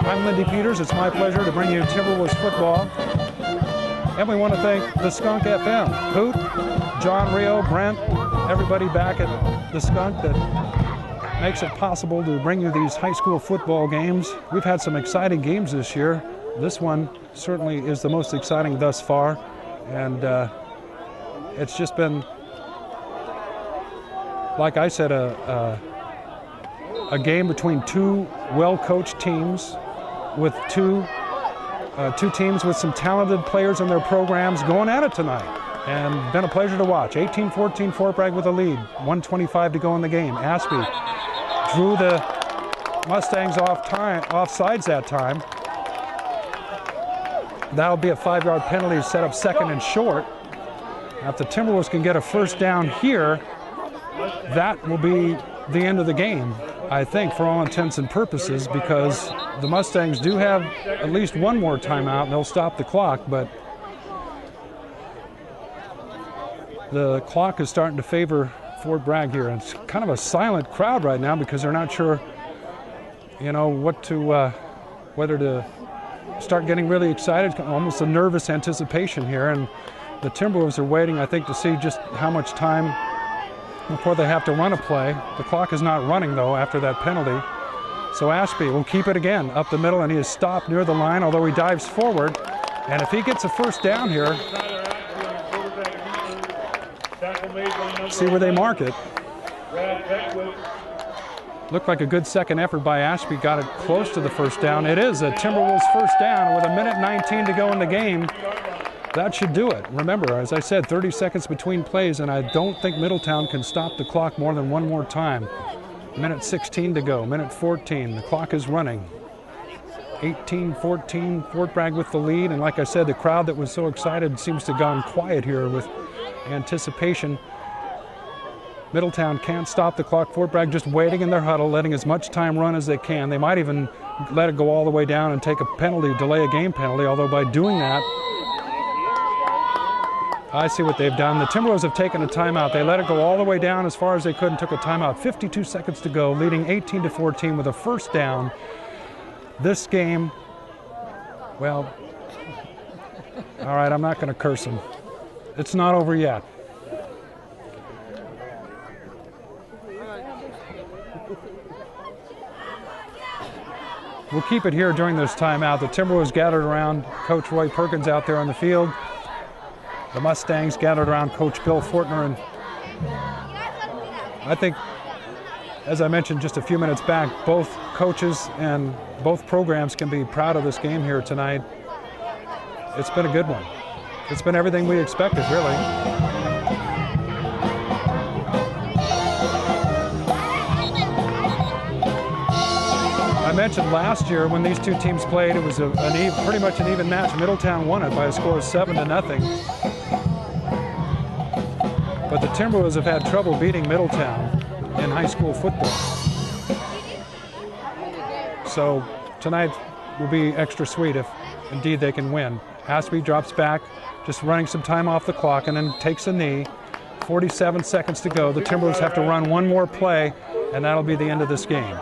S1: I'm Lindy Peters. It's my pleasure to bring you Timberwolves football. And we want to thank the Skunk FM, Poot, John Rio, Brent, everybody back at the Skunk that makes it possible to bring you these high school football games. We've had some exciting games this year. This one certainly is the most exciting thus far. And it's just been, like I said, a game between two well-coached teams with two teams with some talented players in their programs going at it tonight. And been a pleasure to watch. 18-14 Fort Bragg with a lead. 1:25 to go in the game. Ashby drew the Mustangs off sides that time. That'll be a 5-yard penalty to set up second and short. Now, if the Timberwolves can get a first down here, that will be the end of the game, I think, for all intents and purposes, because the Mustangs do have at least one more timeout and they'll stop the clock, but the clock is starting to favor Fort Bragg here. And it's kind of a silent crowd right now because they're not sure, you know, whether to start getting really excited, almost a nervous anticipation here. And the Timberwolves are waiting, I think, to see just how much time before they have to run a play. The clock is not running, though, after that penalty. So Ashby will keep it again up the middle, and he is stopped near the line, although he dives forward. And if he gets a first down here, see where they mark it. Looked like a good second effort by Ashby, got it close to the first down. It is a Timberwolves first down with a minute 19 to go in the game. That should do it. Remember, as I said, 30 seconds between plays, and I don't think Middletown can stop the clock more than one more time. Minute 16 to go, minute 14. The clock is running. 18-14, Fort Bragg with the lead, and like I said, the crowd that was so excited seems to have gone quiet here with anticipation. Middletown can't stop the clock. Fort Bragg just waiting in their huddle, letting as much time run as they can. They might even let it go all the way down and take a penalty, delay a game penalty, although by doing that, I see what they've done. The Timberwolves have taken a timeout. They let it go all the way down as far as they could and took a timeout. 52 seconds to go, leading 18-14 with a first down. This game, well, all right, I'm not going to curse them. It's not over yet. We'll keep it here during this timeout. The Timberwolves gathered around Coach Roy Perkins out there on the field. The Mustangs gathered around Coach Bill Fortner, and I think, as I mentioned just a few minutes back, both coaches and both programs can be proud of this game here tonight. It's been a good one. It's been everything we expected, really. I mentioned last year when these two teams played, it was pretty much an even match. Middletown won it by a score of 7-0. But the Timberwolves have had trouble beating Middletown in high school football. So tonight will be extra sweet if indeed they can win. Ashby drops back, just running some time off the clock, and then takes a knee. 47 seconds to go. The Timberwolves have to run one more play, and that'll be the end of this game.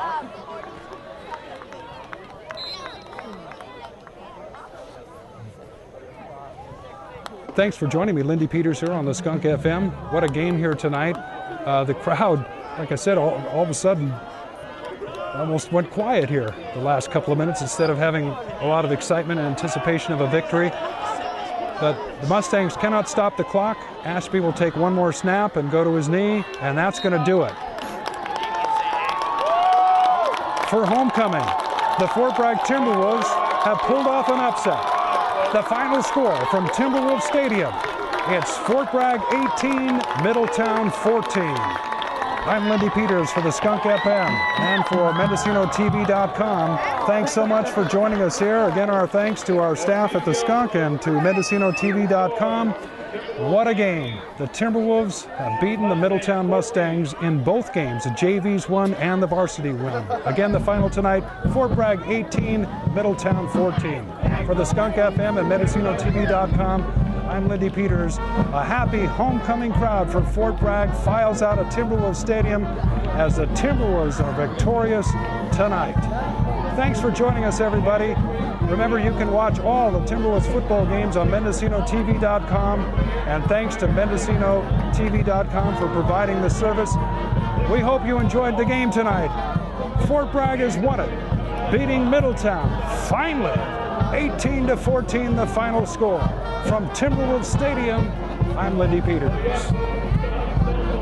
S1: Thanks for joining me, Lindy Peters here on the Skunk FM. What a game here tonight. The crowd, like I said, all of a sudden almost went quiet here the last couple of minutes instead of having a lot of excitement and anticipation of a victory. But the Mustangs cannot stop the clock. Ashby will take one more snap and go to his knee, and that's going to do it. For homecoming, the Fort Bragg Timberwolves have pulled off an upset. The final score from Timberwolves Stadium. It's Fort Bragg 18, Middletown 14. I'm Lindy Peters for the Skunk FM and for MendocinoTV.com. Thanks so much for joining us here. Again, our thanks to our staff at the Skunk and to MendocinoTV.com. What a game. The Timberwolves have beaten the Middletown Mustangs in both games. The JVs won and the varsity won. Again, the final tonight, Fort Bragg 18, Middletown 14. For the Skunk FM and MendocinoTV.com, I'm Lindy Peters. A happy homecoming crowd for Fort Bragg files out of Timberwolves Stadium as the Timberwolves are victorious tonight. Thanks for joining us, everybody. Remember, you can watch all the Timberwolves football games on MendocinoTV.com, and thanks to MendocinoTV.com for providing the service. We hope you enjoyed the game tonight. Fort Bragg has won it, beating Middletown, finally, 18-14 the final score. From Timberwolves Stadium, I'm Lindy Peters.